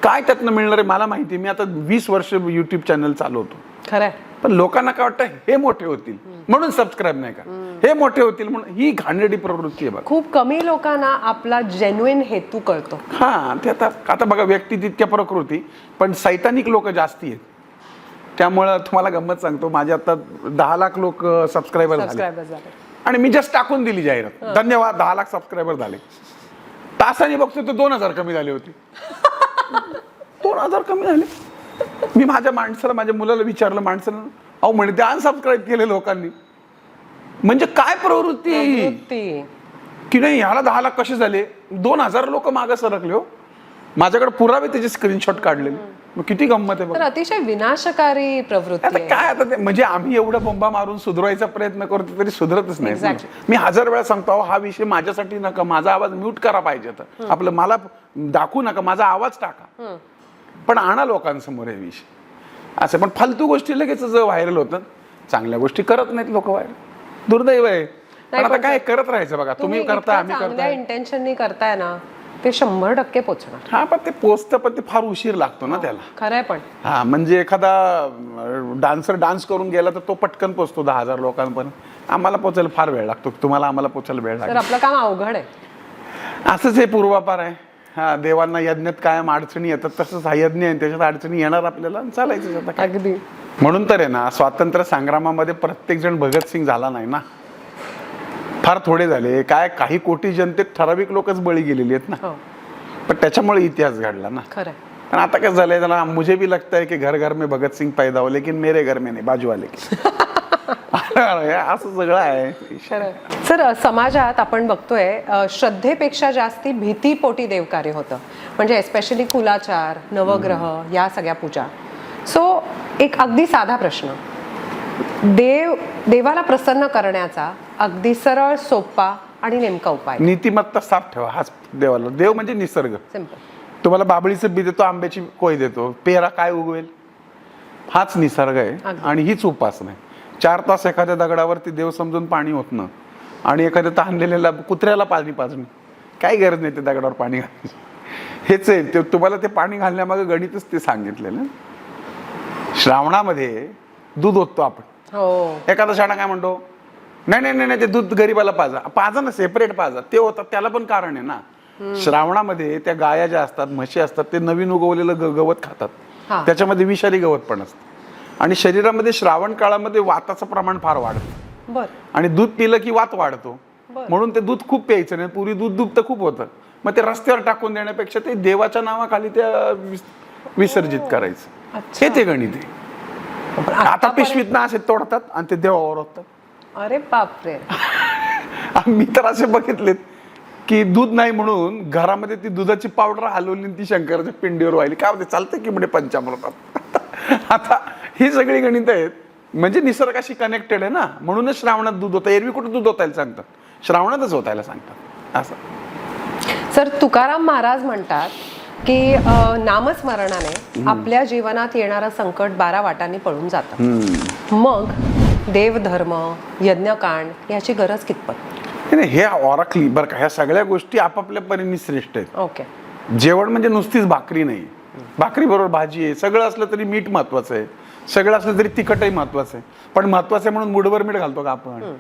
काय त्यातनं मिळणार आहे मला माहिती. मी आता 20 वर्ष युट्यूब चॅनल चालवतो. खरंय. पण लोकांना काय वाटतं हे मोठे होतील म्हणून सबस्क्राईब नाही का, हे मोठे होतील म्हणून. ही घाणेरडी प्रवृत्ती आहे बघा. खूप कमी लोकांना आपला जेन्युइन हेतू कळतो. हा, ते आता बघा, व्यक्ती तितक्या प्रकृती, पण सैतानिक लोक जास्ती आहेत. त्यामुळं तुम्हाला गंमत सांगतो, माझे आता 10 लाख लोक सबस्क्रायबर झाले आणि मी जस्ट टाकून दिली जाहिरात, धन्यवाद 10 लाख सबस्क्रायबर झाले. तासाने बघतो तर 2000 कमी झाले होते. 2000 कमी झाले. मी माझ्या मुलाला विचारलं, माणसानं अहो म्हणे ते अनसबस्क्राईब केले लोकांनी. म्हणजे काय प्रवृत्ती की नाही, ह्याला 10 लाख कसे झाले? 2000 लोक मागे सरकले हो. माझ्याकडे पुरावे त्याचे स्क्रीनशॉट काढलेले. मग किती गंमत आहे. अतिशय विनाशकारी प्रवृत्ती. आता काय, आता म्हणजे आम्ही एवढं बोंबा मारून सुधारायचा प्रयत्न करतो तरी सुधरतच नाही. मी 1000 वेळा सांगतो, हा विषय माझ्यासाठी नका, माझा आवाज म्यूट करा पाहिजे तर, आपलं मला दाखवू नका, माझा आवाज टाका, पण आणा लोकांसमोर हे विषय. असं पण फालतू गोष्टी लगेच व्हायरल होतात, चांगल्या गोष्टी करत नाहीत लोक व्हायरल. दुर्दैव आहे. पण आता काय करत राहायचं बघा. तुम्ही करता, आम्ही करताय, इंटेन्शननी करताय ना, ते 100% पोचणार. हा, पण ते पोचतं, पण ते फार उशीर लागतो ना त्याला. खरंय. पण हा, म्हणजे एखादा डान्सर डान्स करून गेला तर तो पटकन पोचतो 10,000 लोकांपर्यंत. आम्हाला पोचायला फार वेळ लागतो, तुम्हाला आम्हाला पोचायला वेळ लागतो. तर आपलं काम अवघड आहे. असंच हे पूर्वापार आहे. हा, देवांना यज्ञात कायम अडचणी येतात, तसंच हा यज्ञ आहे, त्याच्यात अडचणी येणार आपल्याला, चालायचं. अगदी. म्हणून तर आहे ना, स्वातंत्र्य संग्रामामध्ये प्रत्येक जण भगतसिंग झाला नाही ना, फार थोडे झाले. काय काही कोटी जनतेत ठराविक लोकच बळी गेलेली आहेत ना. पण त्याच्यामुळे इतिहास घडला ना. खरं. पण आता कसं झालंय, त्याला मुझे भी लगता है कि घर घर में भगत सिंह पैदा हो, लेकिन मेरे घर में नहीं, बाजू वाले के. असं सगळं आहे. सर, समाजात आपण बघतोय श्रद्धेपेक्षा जास्ती भीतीपोटी देवकार्य होतं. म्हणजे एस्पेशली कुलाचार, नवग्रह, या सगळ्या पूजा. सो एक अगदी साधा प्रश्न, देवाला प्रसन्न करण्याचा अगदी सरळ, सोपा आणि नेमका उपाय. नीतिमत्ता साफ ठेवा, हाच देवाला. देव म्हणजे निसर्ग. सिंपल. तुम्हाला बाबळीचं बी देतो, आंब्याची कोय देतो, पेरा काय उगवेल? हाच निसर्ग आहे आणि हीच उपासना आहे. 4 तास एखाद्या दगडावरती देव समजून पाणी होतणं आणि एखाद्या तहानलेल्या कुत्र्याला पाणी पाजणं, काही गरज नाही ते दगडावर पाणी घालायची. हेच आहे ते. तुम्हाला ते पाणी घालण्यामागे गणितच ते सांगितलेलं. श्रावणामध्ये दूध ओततो आपण. एखादा शाणा काय म्हणतो, नाही नाही नाही, ते दूध गरीबाला पाजा ना, सेपरेट पाजा. ते होतात, त्याला पण कारण आहे ना. श्रावणामध्ये त्या गाया ज्या असतात, म्हशी असतात, ते नवीन उगवलेलं गवत खातात. त्याच्यामध्ये विषारी गवत पण असतं आणि शरीरामध्ये श्रावण काळामध्ये वाताचं प्रमाण फार वाढतं. आणि दूध पिलं की वात वाढतो, म्हणून ते दूध खूप प्यायचं नाही. पूर्वी दूध दुभतं खूप होतं, मग ते रस्त्यावर टाकून देण्यापेक्षा ते देवाच्या नावाखाली त्या विसर्जित करायचं. हे ते गणित आहे. आता पिशवीत ना असे तोडतात आणि ते देवावर होतात. अरे बापरे. मी तर असे बघितलेत की दूध नाही म्हणून घरामध्ये ती दुधाची पावडर हलवली आणि ती शंकराच्या पिंडीवर वाहिली. काय होते, चालतं की म्हणजे पंचामृतात. आता ही सगळी गणित आहेत, म्हणजे निसर्गाशी कनेक्टेड आहे ना. म्हणूनच श्रावणात दूध होतं. एरवी कुठं दूध होतायला सांगतात, श्रावणातच होतायला सांगतात असं. सर, तुकाराम महाराज म्हणतात की नामस्मरणाने आपल्या जीवनात येणारं संकट 12 वाटांनी पळून जातं. मग देवधर्म, यज्ञकांड याची गरज कितपत? नाही, हे ऑरखली बरं का, ह्या सगळ्या गोष्टी आपापल्या परीने श्रेष्ठ आहेत. ओके. जेवण म्हणजे नुसतीच भाकरी नाही, भाकरी बरोबर भाजी आहे. सगळं असलं तरी मीठ महत्वाचं आहे, सगळं असलं तरी तिखटही महत्वाचं आहे. पण महत्वाचं आहे म्हणून मुठभर मीठ घालतो का आपण?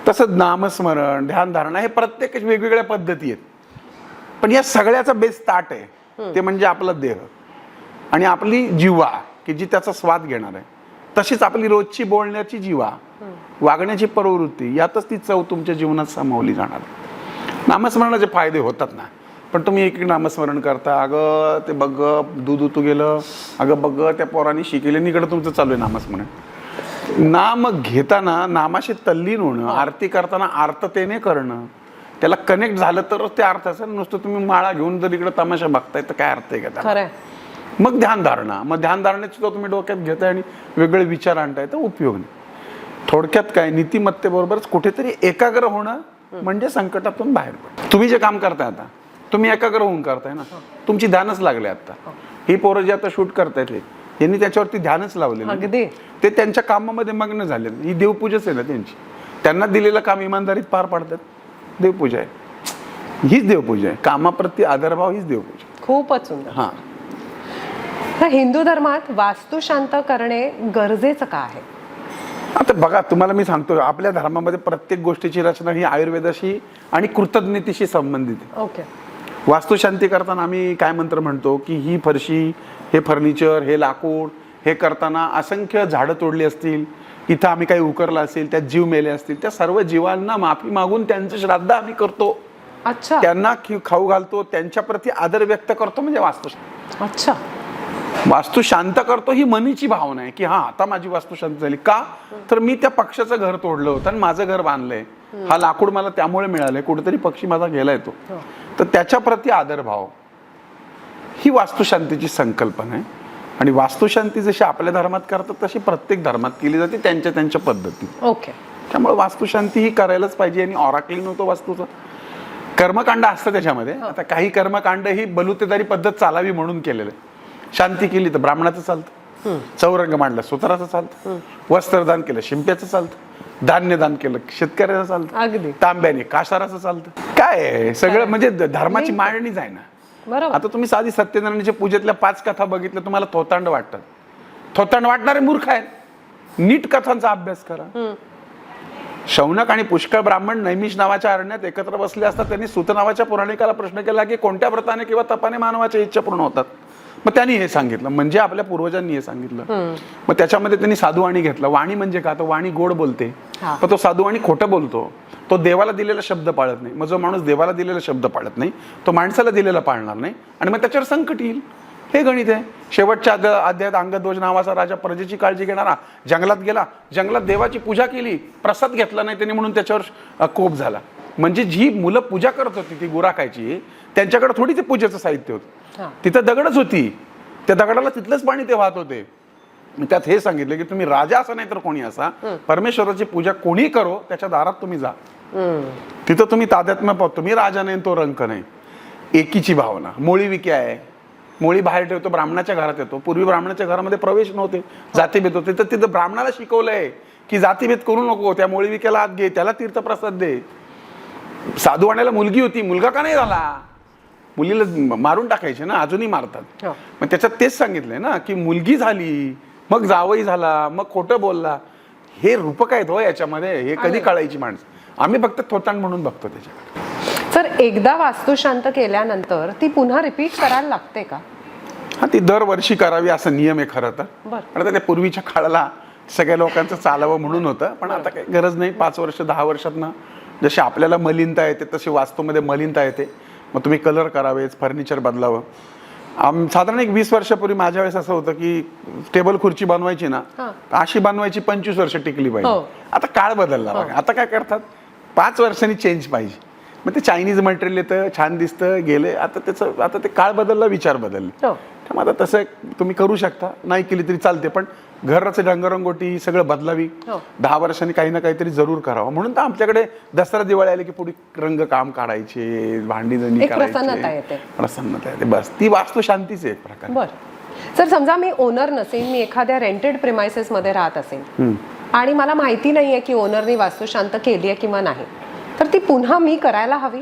तसंच नामस्मरण, ध्यानधारणा हे प्रत्येक वेगवेगळ्या पद्धती आहेत. पण या सगळ्याचा बेस ताट आहे, ते म्हणजे आपला देह आणि आपली जिव्हा, की जी त्याचा स्वाद घेणार आहे. तशीच आपली रोजची बोलण्याची जिव्हा, वागण्याची प्रवृत्ती, यातच ती चव तुमच्या जीवनात सामावली जाणार. नामस्मरणाचे फायदे होतात ना, पण तुम्ही एक नामस्मरण करता, अगं ते बघ दूध उतू गेलं, अगं बघ त्या पोरांनी शिकेले, इकडं तुमचं चालू आहे नामस्मरण. नाम घेताना नामाशी तल्लीन होणं, आरती करताना आर्ततेने करणं, त्याला कनेक्ट झालं तरच ते अर्थ असेल. नुसतं तुम्ही माळा घेऊन जर इकडे तमाशा बघताय तर काय अर्थ आहे का त्याला? मग ध्यानधारणा, मग ध्यानधारणेत सुद्धा तुम्ही डोक्यात घेताय आणि वेगळे विचार आणताय तर उपयोग नाही. थोडक्यात काय, नीतिमत्तेबरोबरच कुठेतरी एकाग्र होणं म्हणजे संकटातून बाहेर पडणं. तुम्ही जे काम करताय आता, तुम्ही एकाग्र होऊन करताय ना, तुमची ध्यानच लागले. आता ही पोरं जे आता शूट करतायत यांनी त्याच्यावरती ध्यानच लावले, ते त्यांच्या कामामध्ये मग्न झाले. ही देवपूजाच आहे ना त्यांची, त्यांना दिलेलं काम इमानदारीत पार पाडतात. देवपूजा आहे, हीच देवपूजा आहे. कामाप्रती आदरभाव हीच देवपूजा. खूपच सुंदर. हा, हिंदू धर्मात वास्तू शांत करणे गरजेचं का आहे? आता बघा, तुम्हाला मी सांगतो, आपल्या धर्मामध्ये प्रत्येक गोष्टीची रचना ही आयुर्वेदाशी आणि कृतज्ञतेशी संबंधित आहे. ओके. वास्तुशांती करताना आम्ही काय मंत्र म्हणतो की ही फरशी, हे फर्निचर, हे लाकूड, हे करताना असंख्य झाडं तोडली असतील, इथं आम्ही काही उकरलं असेल, त्यात जीव मेले असतील, त्या सर्व जीवांना माफी मागून त्यांचं श्राद्ध आम्ही करतो. अच्छा. त्यांना खाऊ घालतो, त्यांच्या प्रती आदर व्यक्त करतो, म्हणजे वास्तुशांती. अच्छा. वास्तू शांत करतो ही मनीची भावना आहे की हा आता माझी वास्तू शांत झाली. का तर मी त्या पक्षाचं घर तोडलं होतं आणि माझं घर बांधलंय, हा लाकूड मला त्यामुळे मिळालंय, कुठेतरी पक्षी माझा गेला येतो, तर त्याच्या प्रती आदरभाव, ही वास्तुशांतीची संकल्पना आहे. आणि वास्तुशांती जशी आपल्या धर्मात करतात तशी प्रत्येक धर्मात केली जाते त्यांच्या त्यांच्या पद्धतीत. ओके. त्यामुळे वास्तुशांती ही करायलाच पाहिजे. आणि ऑराकलिंग होतो वास्तूचं कर्मकांड असतं त्याच्यामध्ये. आता काही कर्मकांड ही बलुतेदारी पद्धत चालावी म्हणून केलेलं आहे. शांती केली तर ब्राह्मणाचं चालतं, चौरंग मांडला सुताराचं चालतं, वस्त्रदान केलं शिंप्याचं चालतं, धान्यदान केलं शेतकऱ्याचं चालतं, अगदी तांब्याने काशाराचं चालतं. काय सगळं म्हणजे धर्माची मांडणीच आहे ना. बरोबर. आता तुम्ही साधी सत्यनारायणाच्या पूजेतल्या 5 कथा बघितल्या, तुम्हाला थोतांड वाटतात. थोतांड वाटणारे मूर्ख आहेत. नीट कथांचा अभ्यास करा. शौनक आणि पुष्कळ ब्राह्मण नैमिष नावाच्या अरण्यात एकत्र बसले असतात. त्यांनी सूत नावाच्या पुराणिकाला प्रश्न केला की कोणत्या व्रताने किंवा तपाने मानवाच्या इच्छा पूर्ण होतात. मग त्यांनी हे सांगितलं, म्हणजे आपल्या पूर्वजांनी हे सांगितलं. मग त्याच्यामध्ये त्यांनी साधुवाणी घेतला. वाणी म्हणजे का, तो वाणी गोड बोलते, पण तो साधुवाणी खोटं बोलतो. तो देवाला दिलेला शब्द पाळत नाही. मग जो माणूस देवाला दिलेला शब्द पाळत नाही तो माणसाला दिलेला पाळणार नाही, आणि मग त्याच्यावर संकट येईल. हे गणित आहे. शेवटच्या अध्यायात अंगध्वज नावाचा राजा प्रजेची काळजी घेणारा जंगलात गेला, जंगलात देवाची पूजा केली, प्रसाद घेतला नाही त्यांनी म्हणून त्याच्यावर कोप झाला. म्हणजे जी मुलं पूजा करत होती ती गुराखायची, त्यांच्याकडे थोडी ते पूजेचं साहित्य होतं, तिथं दगडच होती, त्या दगडाला तिथलंच पाणी ते वाहत होते. त्यात हे सांगितलं की तुम्ही राजा असा नाही तर कोणी असा, परमेश्वराची पूजा कोणी करो त्याच्या दारात तुम्ही जा, तिथं तुम्ही तादात्म्य पाहतो. तुम्ही राजा नाही तो रंक नाही. एकीची भावना. मोळी विकी आहे, मोळी बाहेर ठेवतो, ब्राह्मणाच्या घरात येतो. पूर्वी ब्राह्मणाच्या घरामध्ये प्रवेश नव्हते, जातीभेद होते, तर तिथं ब्राह्मणाला शिकवलंय की जातीभेद करू नको, त्या मोळी विक्याला आत घे, त्याला तीर्थप्रसाद दे. साधुवाण्याला मुलगी होती, मुलगा का नाही झाला, मुलीला मारून टाकायचे ना, अजूनही मारतात. मग त्याच्यात तेच सांगितलंय ना की मुलगी झाली, मग जावई झाला, मग खोटं बोलला. हे रूपक आहेत हो याच्यामध्ये. हे कधी कळायची माणसं. आम्ही फक्त थोतांड म्हणून बघतो त्याच्याकडे. सर, एकदा वास्तू शांत केल्यानंतर ती पुन्हा रिपीट करायला लागते का? हा, ती दरवर्षी करावी असा नियम आहे खरं तर. पण आता त्या पूर्वीच्या काळाला सगळ्या लोकांचं चालावं म्हणून होतं, पण आता काही गरज नाही. 5 वर्ष 10 वर्षातनं जशी आपल्याला मलिनता येते तशी वास्तूमध्ये मलिनता येते. मग तुम्ही कलर करावेच, फर्निचर बदलावं. साधारण एक 20 वर्षापूर्वी माझ्या वेळेस असं होतं की टेबल खुर्ची बनवायची ना, अशी बनवायची 25 वर्ष टिकली पाहिजे. आता काळ बदलला बघा. आता काय करतात, 5 वर्षांनी चेंज पाहिजे. मग ते चायनीज मटेरियल येतं, छान दिसतं, गेले. आता ते काळ बदलला, विचार बदलले. त्यामुळे आता तसं तुम्ही करू शकता, नाही केली तरी चालते, पण घराचं रंगरंगोटी सगळं बदलावी. 10 वर्षांनी काही ना काहीतरी जरूर करावं. म्हणून तर आमच्याकडे दसरा दिवाळी आले की पुढे रंग काम काढायचे, भांडीजणी करायची, प्रसन्नता येते. बस ती वास्तू शांतीच एक प्रकार. बरं सर, समजा मी ओनर नसेन, मी एखाद्या रेंटेड प्रिमायसेस मध्ये राहत असेल आणि मला माहिती नाहीये की ओनरनी वास्तू शांत केली आहे किंवा नाही, तर ती पुन्हा मी करायला हवी?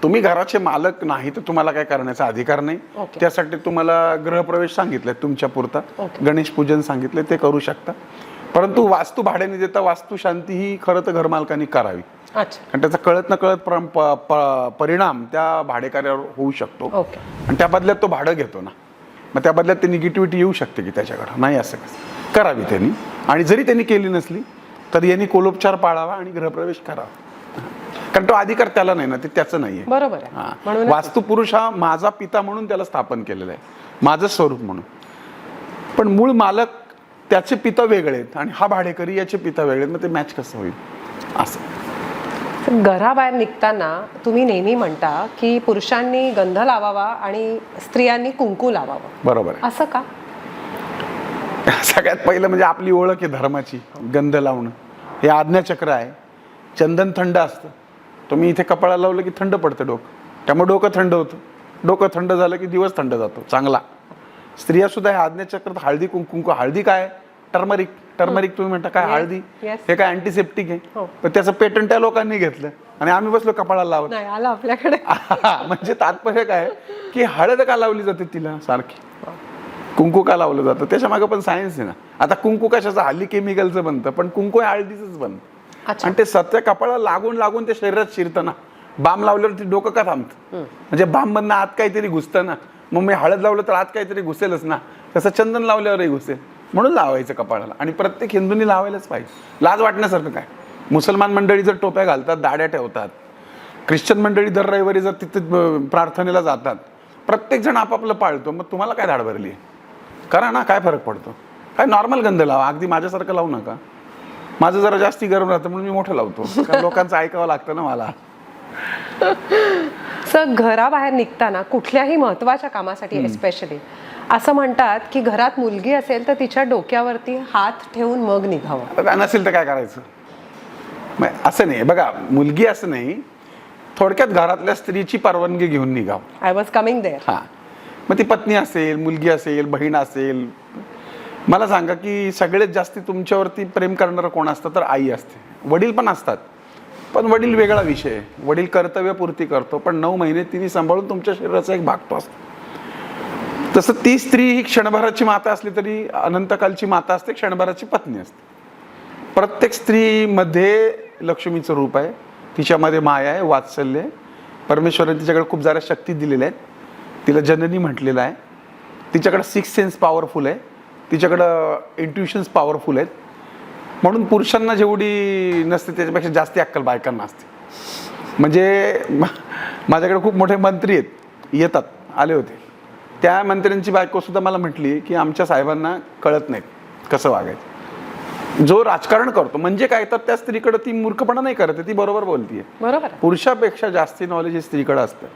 तुम्ही घराचे मालक नाही तर तुम्हाला काय करण्याचा अधिकार नाही. त्यासाठी तुम्हाला गृहप्रवेश सांगितलाय तुमच्या पुरता, गणेश पूजन सांगितले, ते करू शकता. परंतु वास्तू भाड्याने देता वास्तू शांती ही खरं तर घरमालकांनी करावी. कारण त्याचा कळत न कळत परिणाम त्या भाडेकऱ्यावर होऊ शकतो. आणि त्या बदल्यात तो भाडं घेतो ना, मग त्या बदल्यात ते निगेटिव्हिटी येऊ शकते की त्याच्याकडं. नाही, असं कसं करावी त्यांनी. आणि जरी त्यांनी केली नसली तर यांनी कोलोपचार पाळावा आणि गृहप्रवेश करावा. कारण तो अधिकार त्याला नाही ना, ते त्याचं नाहीये. बरोबर आहे. वास्तू पुरुष हा माझा पिता म्हणून त्याला स्थापन केलेलं आहे, माझं स्वरूप म्हणून. पण मूळ मालक त्याचे पिता वेगळे आहेत आणि हा भाडेकरी याचे पिता वेगळे आहेत. मग ते मॅच कसं होईल? असं घराबाहेर निघताना तुम्ही नेहमी म्हणता की पुरुषांनी गंध लावावा आणि स्त्रियांनी कुंकू लावावा. बरोबर आहे. असं का? सगळ्यात पहिलं म्हणजे आपली ओळख आहे धर्माची. गंध लावणं हे आज्ञाचक्र आहे. चंदन थंड असतं, तुम्ही इथे कपाळाला लावलं की थंड पडतं डोकं, त्यामुळे डोकं थंड होतं. डोकं थंड झालं की दिवस थंड जातो चांगला. स्त्रिया सुद्धा हे आज्ञाचक्र. हळदी कुंकू. हळदी काय? टर्मरिक. तुम्ही म्हणता काय हळदी? हे काय अँटीसेप्टिक आहे, पण त्याचं पेटंट त्या लोकांनी घेतलं आणि आम्ही बसलो कपाळाला लावत. आलं आपल्याकडे. म्हणजे तात्पर्य काय की हळद का लावली जाते तिला सारखी, कुंकू का लावलं जातं? त्याच्या मागे पण सायन्स आहे ना. आता कुंकू कशाचं? हल्ली केमिकलचं बनतं, पण कुंकू हळदीचंच बनतं. आणि ते सत्य कपाळाला लागून ते शरीरात शिरतं ना. बाम लावल्यावर ते डोकं का थांबतं? म्हणजे बाम मधनं आत काहीतरी घुसतं ना. मग मी हळद लावलं तर आत काहीतरी घुसेलच ना. तसं चंदन लावल्यावरही घुसेल, म्हणून लावायचं कपाळाला. आणि प्रत्येक हिंदूंनी लावायलाच पाहिजे. लाज वाटण्यासारखं काय? मुसलमान मंडळी जर टोप्या घालतात, दाड्या ठेवतात, ख्रिश्चन मंडळी दर रविवारी जर तिथे प्रार्थनेला जातात, प्रत्येक जण आपापलं पाळतो, मग तुम्हाला काय धाड भरली? करा ना, काय फरक पडतो? काय नॉर्मल गंध लावा, अगदी माझ्यासारखं लावू नका. माझं जरा जास्ती गरम राहतं म्हणून मी मोठं लावतो, कारण लोकांचं ऐकावं लागतं ना मला. सर, घराबाहेर निघताना कुठल्याही महत्वाच्या कामासाठी एस्पेशली असं म्हणतात की घरात मुलगी असेल तर तिच्या डोक्यावरती हात ठेवून मग निघावं. नसेल तर काय करायचं? असं नाही बघा, मुलगी असं नाही, थोडक्यात घरातल्या स्त्रीची परवानगी घेऊन निघावं. I was coming there. हां, मग ती पत्नी असेल, मुलगी असेल, बहीण असेल. मला सांगा की सगळ्यात जास्ती तुमच्यावरती प्रेम करणारं कोण असतं? तर आई असते. वडील पण असतात, पण वडील वेगळा विषय आहे. वडील कर्तव्यपूर्ती करतो, पण 9 महिने तिने सांभाळून तुमच्या शरीराचा एक भाग तो असतो. तसं ती स्त्री ही क्षणभराची माता असली तरी अनंतकालची माता असते, क्षणभराची पत्नी असते. प्रत्येक स्त्रीमध्ये लक्ष्मीचं रूप आहे, तिच्यामध्ये माया आहे, वात्सल्य आहे. परमेश्वराने तिच्याकडे खूप साऱ्या शक्ती दिलेल्या आहेत. तिला जननी म्हटलेलं आहे. तिच्याकडे 6 सेन्स पॉवरफुल आहे, तिच्याकडं इंट्युशन्स पॉवरफुल आहेत. म्हणून पुरुषांना जेवढी नसते त्याच्यापेक्षा जास्ती अक्कल बायकांना असते. म्हणजे माझ्याकडे खूप मोठे मंत्री येतात, आले होते. त्या मंत्र्यांची बायको सुद्धा मला म्हटली की आमच्या साहेबांना कळत नाही कसं वागायचं. जो राजकारण करतो म्हणजे काय, तर त्या स्त्रीकडे ती मूर्खपणा नाही करत, ती बरोबर बोलतीये. बरोबर. पुरुषापेक्षा जास्ती नॉलेज हे स्त्रीकडे असतं.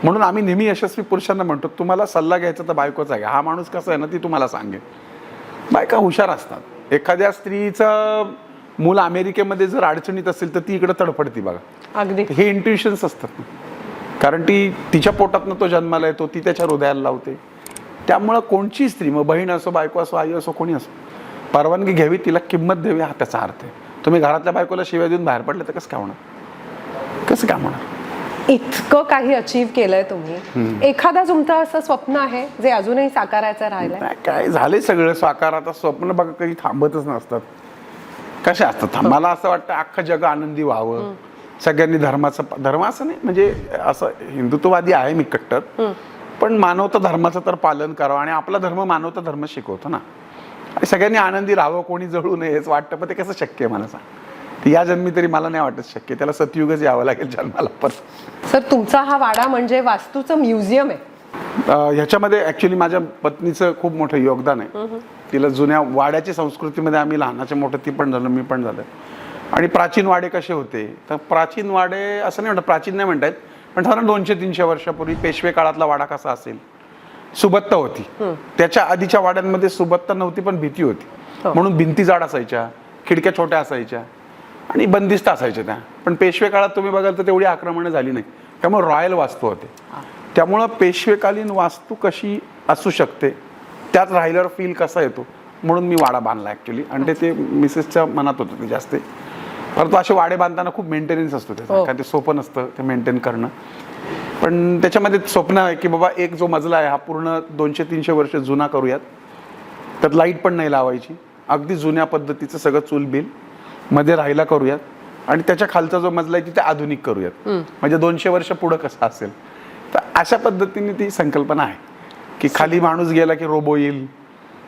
म्हणून आम्ही नेहमी यशस्वी पुरुषांना म्हणतो, तुम्हाला सल्ला घ्यायचा तर बायकोचा घ्या. हा माणूस कसा आहे ना, ती तुम्हाला सांगेल. बायका हुशार असतात. एखाद्या स्त्रीचं मूल अमेरिकेमध्ये जर अडचणीत असेल तर ती इकडे तडफडती बघा. अगदी. हे इंट्युशन्स असतात, कारण ती तिच्या पोटातनं तो जन्माला येतो, ती त्याच्या हृदयाला लावते. त्यामुळं कोणची स्त्री, मग बहीण असो, बायको असो, आई असो, कोणी असो, परवानगी घ्यावी, तिला किंमत द्यावी, हा त्याचा अर्थ आहे. तुम्ही घरातल्या बायकोला शिव्या देऊन बाहेर पडले तर कसं काय होणार? कसं काय होणार? इतकं काही अचीव केलंय तुम्ही, एखादा तुमचं असं स्वप्न आहे जे अजूनही साकारायचं राहिलंय? काय झालंय सगळं साकार. आता स्वप्न बघा कधी थांबतच नसतात. कशा असतात? मला असं वाटतं अख्खं जग आनंदी व्हावं, सगळ्यांनी धर्म असं नाही, म्हणजे असं हिंदुत्ववादी आहे मी कट्टर, पण मानवता धर्माचं तर पालन करावं. आणि आपला धर्म मानवता धर्म शिकवतो ना. आणि सगळ्यांनी आनंदी राहावं, कोणी जळू नये हेच वाटतं. पण ते कसं शक्य आहे मला सांग? या जन्मी तरी मला नाही वाटत शक्य. त्याला सतयुगच यावं लागेल जन्माला. पण सर, तुमचा हा वाडा म्हणजे वास्तूचं म्युझियम आहे. ह्याच्यामध्ये ॲक्च्युली माझ्या पत्नीचं खूप मोठं योगदान आहे. तिला जुन्या वाड्याची संस्कृतीमध्ये आम्ही लहानाचे मोठं ती पण झालं, मी पण झालं. आणि प्राचीन वाडे कसे होते, तर प्राचीन वाडे असं नाही म्हणतात, प्राचीन नाही म्हणतात, पण साधारण 200-300 वर्षापूर्वी पेशवे काळातला वाडा कसा असेल, सुबत्ता होती. त्याच्या आधीच्या वाड्यांमध्ये सुबत्ता नव्हती पण भीती होती, म्हणून भिंती जाड असायच्या, खिडक्या छोट्या असायच्या आणि बंदिस्त असायच्या त्या. पण पेशवे काळात तुम्ही बघाल तर तेवढी आक्रमणं झाली नाही, त्यामुळे रॉयल वास्तू होते. त्यामुळं पेशवेकालीन वास्तू कशी असू शकते त्यात राहिल्यावर फील कसा येतो, म्हणून मी वाडा बांधला ॲक्च्युली. आणि ते मिसेसच्या मनात होतं ते जास्त. परंतु असे वाडे बांधताना खूप मेंटेनन्स असतो त्याचा, कारण ते सोपं नसतं ते मेंटेन करणं. पण त्याच्यामध्ये स्वप्न आहे की बाबा एक जो मजला आहे हा पूर्ण 200-300 वर्ष जुना करूयात, त्यात लाईट पण नाही लावायची, अगदी जुन्या पद्धतीचं सगळं चूल बिल मध्ये राहायला करूयात, आणि त्याच्या खालचा जो मजला आहे तिथे आधुनिक करूयात, म्हणजे 200 वर्ष पुढं कसं असेल. तर अशा पद्धतीने ती संकल्पना आहे की खाली माणूस गेला की रोबो येईल,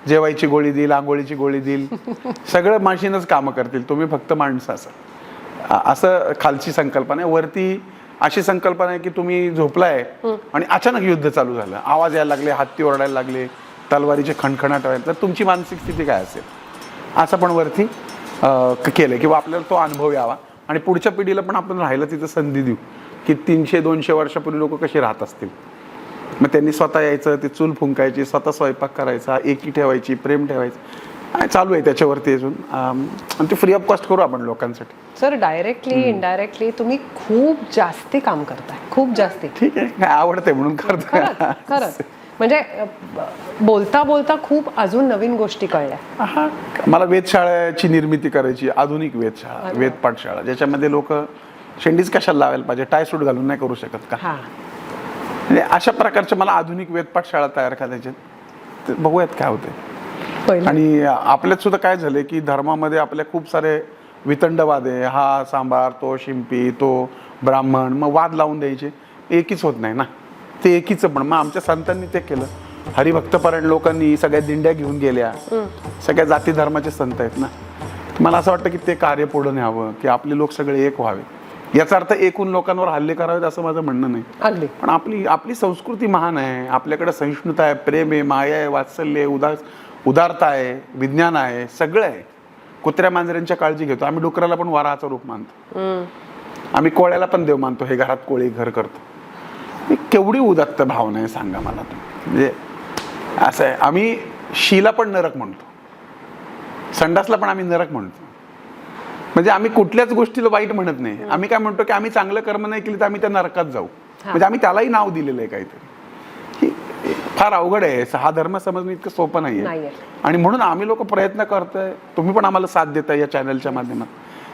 जेवायची गोळी देईल, आंघोळीची गोळी देईल, सगळं मशीनच कामं करतील, तुम्ही फक्त माणसं असाल, असं खालची संकल्पना आहे. वरती अशी संकल्पना आहे की तुम्ही झोपलाय आणि अचानक युद्ध चालू झालं, आवाज यायला लागले, हत्ती ओरडायला लागले, तलवारीचे खणखणाट व्हायला, तर तुमची मानसिक स्थिती काय असेल, असं पण वरती केलं किंवा आपल्याला तो अनुभव यावा आणि पुढच्या पिढीला पण आपण राहायला तिथं संधी देऊ की 300-200 वर्षापूर्वी लोक कशी राहत असतील. मग त्यांनी स्वतः यायचं, ते चूल फुंकायची, स्वतः स्वयंपाक करायचा, एकी ठेवायची, प्रेम ठेवायचं, चालू आहे त्याच्यावरती अजून. आणि ते फ्री ऑफ कॉस्ट करू आपण लोकांसाठी. सर डायरेक्टली इनडायरेक्टली तुम्ही खूप जास्ती काम करताय, खूप जास्ती. ठीक आहे, काय आवडतंय म्हणून करतोय. खरंच म्हणजे बोलता बोलता खूप अजून नवीन गोष्टी कळल्या. हा, मला वेधशाळेची निर्मिती करायची, आधुनिक वेधशाळा, वेध पाठशाळा, ज्याच्यामध्ये लोक शेंडीज कशाला लावायला पाहिजे, टाय सूट घालून नाही करू शकत का, म्हणजे अशा प्रकारच्या मला आधुनिक वेध पाठशाळा तयार करायच्या. ते बघूयात काय होते. आणि आपल्यात सुद्धा काय झालंय की धर्मामध्ये आपल्या खूप सारे वितंडवाद आहे, हा सांबार, तो शिंपी, तो ब्राह्मण, मग वाद लावून द्यायचे, एकीच होत नाही ना, ते एकीचं. पण मग आमच्या संतांनी ते केलं, हरिभक्तपरायण लोकांनी सगळ्या दिंड्या घेऊन गेल्या, सगळ्या जाती धर्माचे संत आहेत ना. मला असं वाटतं की ते कार्य पुढे न्यावं, की आपले लोक सगळे एक व्हावे. याचा अर्थ एकूण लोकांवर हल्ले करावेत असं माझं म्हणणं नाही, पण आपली संस्कृती महान आहे, आपल्याकडे सहिष्णुता आहे, प्रेम आहे, माया आहे, वात्सल्य आहे, उदारता आहे, विज्ञान आहे, सगळं आहे. कुत्र्या मांजऱ्यांच्या काळजी घेतो आम्ही, डुकराला पण वराहाचं रूप मानतो, आम्ही कोळ्याला पण देव मानतो, हे घरात कोळी घर करतो. केवढी उदात्त भावना आहे सांगा मला तुम्ही. म्हणजे असं आहे, आम्ही शीला पण नरक म्हणतो, संडासला पण आम्ही नरक म्हणतो. म्हणजे आम्ही कुठल्याच गोष्टीला वाईट म्हणत नाही. आम्ही काय म्हणतो की आम्ही चांगलं कर्म नाही केली तर आम्ही त्या नरकात जाऊ, म्हणजे आम्ही त्यालाही नाव दिलेलं आहे काहीतरी. फार अवघड आहे, हा धर्म समजणं इतकं सोपं नाहीये. आणि म्हणून आम्ही लोक प्रयत्न करतोय, तुम्ही पण आम्हाला साथ देताय या चॅनलच्या माध्यमात.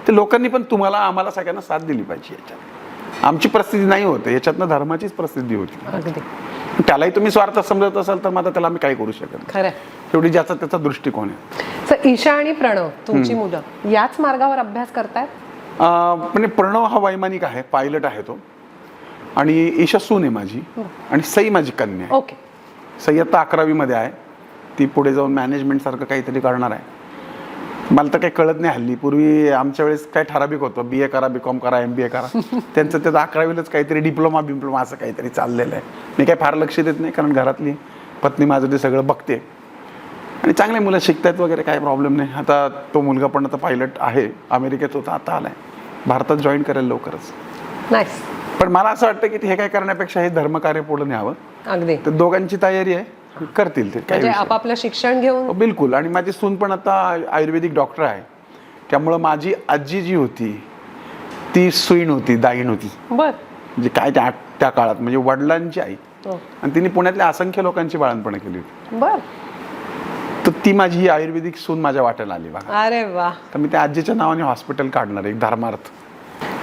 ते लोकांनी पण तुम्हाला आम्हाला सगळ्यांना साथ दिली पाहिजे. याच्यात आमची प्रसिद्धी नाही होते, याच्यातनं धर्माचीच प्रसिद्धी होती. त्यालाही तुम्ही स्वार्थ समजत असाल तर मग त्याला आम्ही काय करू शकत. शेवटी ज्याचा त्याचा दृष्टिकोन आहे. ईशा आणि प्रणव तुमची मुलं याच मार्गावर अभ्यास करतायत. म्हणजे प्रणव हा वैमानिक आहे, पायलट आहे तो, आणि ईशा सून आहे माझी, आणि सई माझी कन्या आहे. ओके. सई आता 11वी मध्ये आहे, ती पुढे जाऊन मॅनेजमेंट सारखं काहीतरी करणार आहे. मला तर काही कळत नाही हल्ली. पूर्वी आमच्या वेळेस काय ठराविक होतं, BA करा, BCom करा, MBA करा. त्यांचं 11वीलाच काहीतरी डिप्लोमा असं काहीतरी चाललेलं आहे. मी काही फार लक्ष देत नाही, कारण घरातली पत्नी माझं ते सगळं बघते, आणि चांगले मुलं शिकतायत वगैरे, काही प्रॉब्लेम नाही. आता तो मुलगा पण आता पायलट आहे, अमेरिकेत होता, आता आलाय, भारतात जॉईन करेल लवकरच. नाईस. पण मला असं वाटतं की हे काय करण्यापेक्षा हे धर्मकार्य पुढे न्यावं. अगदी. तर दोघांची तयारी आहे, करतील ते काय आपापलं शिक्षण घेऊन. बिलकुल. आणि माझी सून पण आता आयुर्वेदिक डॉक्टर आहे, त्यामुळं माझी आजी जी होती ती सुईण होती, दाईण होती. म्हणजे काय त्या काळात, म्हणजे वडिलांची आई, आणि तिने पुण्यातल्या असंख्य लोकांची बाळंतपणं केली होती. तर ती माझी ही आयुर्वेदिक सून माझ्या वाट्याला आली बघा. अरे वा. तर मी त्या आजीच्या नावाने हॉस्पिटल काढणार एक, धर्मार्थ.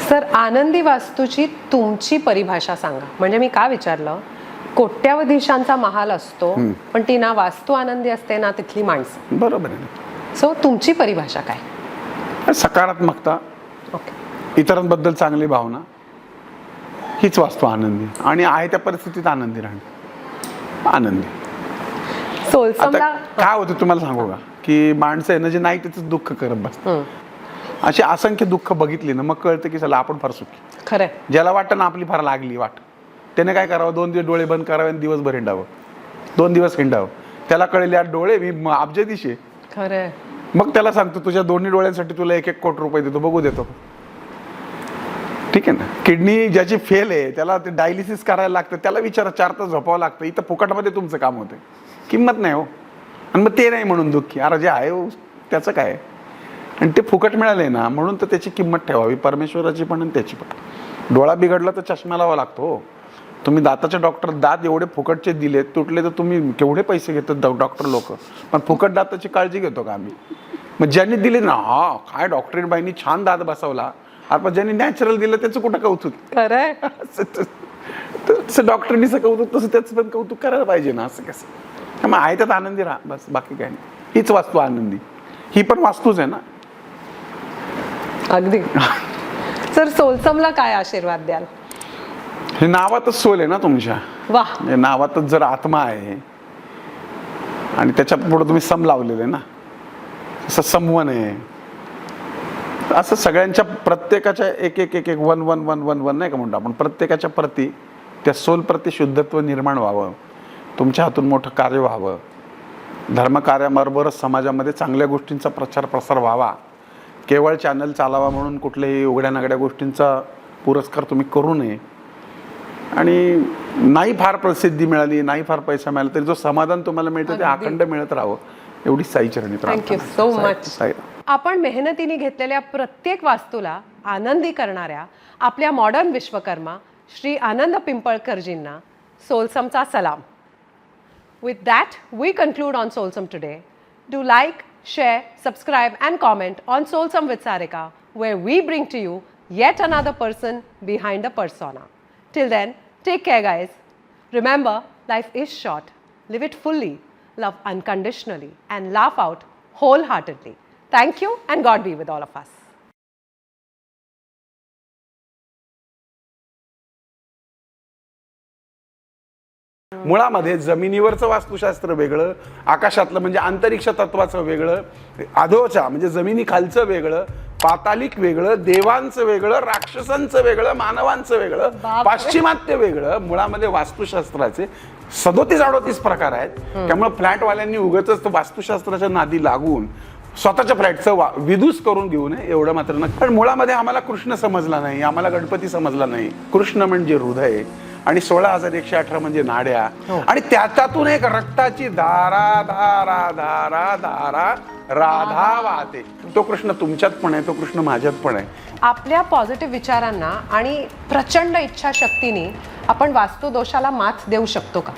सर आनंदी वास्तूची तुमची परिभाषा सांगा. म्हणजे मी का विचारलं, कोट्यावधीशांचा महाल असतो, पण ती ना वास्तू आनंदी असते ना तिथली माणसं. बरोबर आहे. सो तुमची परिभाषा काय? सकारात्मकता, इतरांबद्दल चांगली भावना, हीच वास्तू आनंदी. आणि आहे त्या परिस्थितीत आनंदी राहणं, आनंदी. आता काय होतं तुम्हाला सांगू का, की माणसं आहे ना जे नाही त्याचं दुःख करत बसतात. अशी असंख्य दुःख बघितली ना मग कळतं की चला आपण फार सुखी. खरंय. ज्याला वाटतं ना आपली फार लागली वाट, त्याने काय करावं, 2 दिवस डोळे बंद करावे आणि दिवसभर हिंडावं, 2 दिवस हिंडावं. त्याला कळेल यार डोळे मी अब्जदिशी. खरंय. मग त्याला सांगतो तुझ्या दोन्ही डोळ्यांसाठी तुला 1-1 कोटी रुपये देतो, बघू देतो. ठीक आहे ना. किडनी ज्याची फेल आहे त्याला ते डायलिसिस करायला लागतं, त्याला विचारा 4 तास झोपावं लागतं. इथं फुकटमध्ये तुमचं काम होतं, किंमत नाही हो. आणि मग ते नाही म्हणून दुःखी, अरे जे आहे हो त्याचं काय. आणि ते फुकट मिळाले ना म्हणून तर त्याची किंमत ठेवावी, परमेश्वराची पण आणि त्याची पण. डोळा बिघडला तर चष्मा लावा लागतो हो. तुम्ही दाताचे डॉक्टर दात एवढे फुकटचे दिले, तुटले तर तुम्ही केवढे पैसे घेतात डॉक्टर लोक. पण फुकट दाताची काळजी घेतो का आम्ही. मग ज्यांनी दिले ना, हा काय डॉक्टरीन बाईंनी छान दात बसवला, आपण ज्यांनी नॅचरल दिलं त्याचं कुठं कौतुक. खरंय. तसं डॉक्टरांनीचं कौतुक तसं त्याचं पण कौतुक करायला पाहिजे ना. असं कसं. मग आहे त्यात आनंदी राहा, बस बाकी काय नाही. हीच वास्तू आनंदी, ही पण वास्तूच आहे ना. अगदी. सर, सोलसमला काय आशीर्वाद द्याल? हे नावातच सोल आहे ना तुमच्या. वा. हे नावातच जर आत्मा आहे आणि त्याच्या पुढे तुम्ही सम लावलेले ना, असं समवन आहे. असं सगळ्यांच्या प्रत्येकाच्या एक एक एक एक 1 1 1 1 1 नाही का म्हणतो आपण, प्रत्येकाच्या प्रती त्या सोल प्रती शुद्धत्व निर्माण व्हावं, तुमच्या हातून मोठं कार्य व्हावं, धर्मकार्याबरोबरच समाजामध्ये चांगल्या गोष्टींचा प्रचार प्रसार व्हावा. केवळ चॅनल चालावा म्हणून कुठल्याही उघड्या नागड्या गोष्टींचा पुरस्कार तुम्ही करू नये. आणि नाही फार प्रसिद्धी मिळाली, नाही फार पैसा मिळाला तरी जो समाधान तुम्हाला मिळतं ते अखंड मिळत राहावं, एवढी साईचरणी प्रार्थना. Thank you so much. साई. आपण मेहनतीने घेतलेल्या प्रत्येक वास्तूला आनंदी करणाऱ्या आपल्या मॉडर्न विश्वकर्मा श्री आनंद पिंपळकरजींना सोलसमचा सलाम. With that, we conclude on Soulsome today. Do like, share, subscribe and comment on Soulsome with Sarika, where we bring to you yet another person behind the persona. Till then, take care guys. Remember, life is short. Live it fully, love unconditionally and laugh out wholeheartedly. Thank you and God be with all of us. मुळामध्ये जमिनीवरचं वास्तुशास्त्र वेगळं, आकाशातलं म्हणजे अंतरिक्ष तत्वाचं वेगळं, अधोच्या म्हणजे जमिनी खालचं वेगळं, पातालिक वेगळं, देवांचं वेगळं, राक्षसांचं वेगळं, मानवांचं वेगळं, पाश्चिमात्य वेगळं. मुळामध्ये वास्तुशास्त्राचे 37-38 प्रकार आहेत. त्यामुळे फ्लॅटवाल्यांनी उगाचच वास्तुशास्त्राच्या नादी लागून स्वतःच्या फ्लॅटचं विदूस करून घेऊ नये, एवढं मात्र नक्की. पण मुळामध्ये आम्हाला कृष्ण समजला नाही, आम्हाला गणपती समजला नाही. कृष्ण म्हणजे हृदय आणि 16,118 म्हणजे नाड्या, आणि त्याच्यातून एक रक्ताची धारा धारा धारा धारा राधा वाहते. तो कृष्ण तुमच्यात पण आहे, तो कृष्ण माझ्यात पण आहे. आपल्या पॉझिटिव्ह विचारांना आणि प्रचंड इच्छाशक्तीने आपण वास्तुदोषाला मात देऊ शकतो का?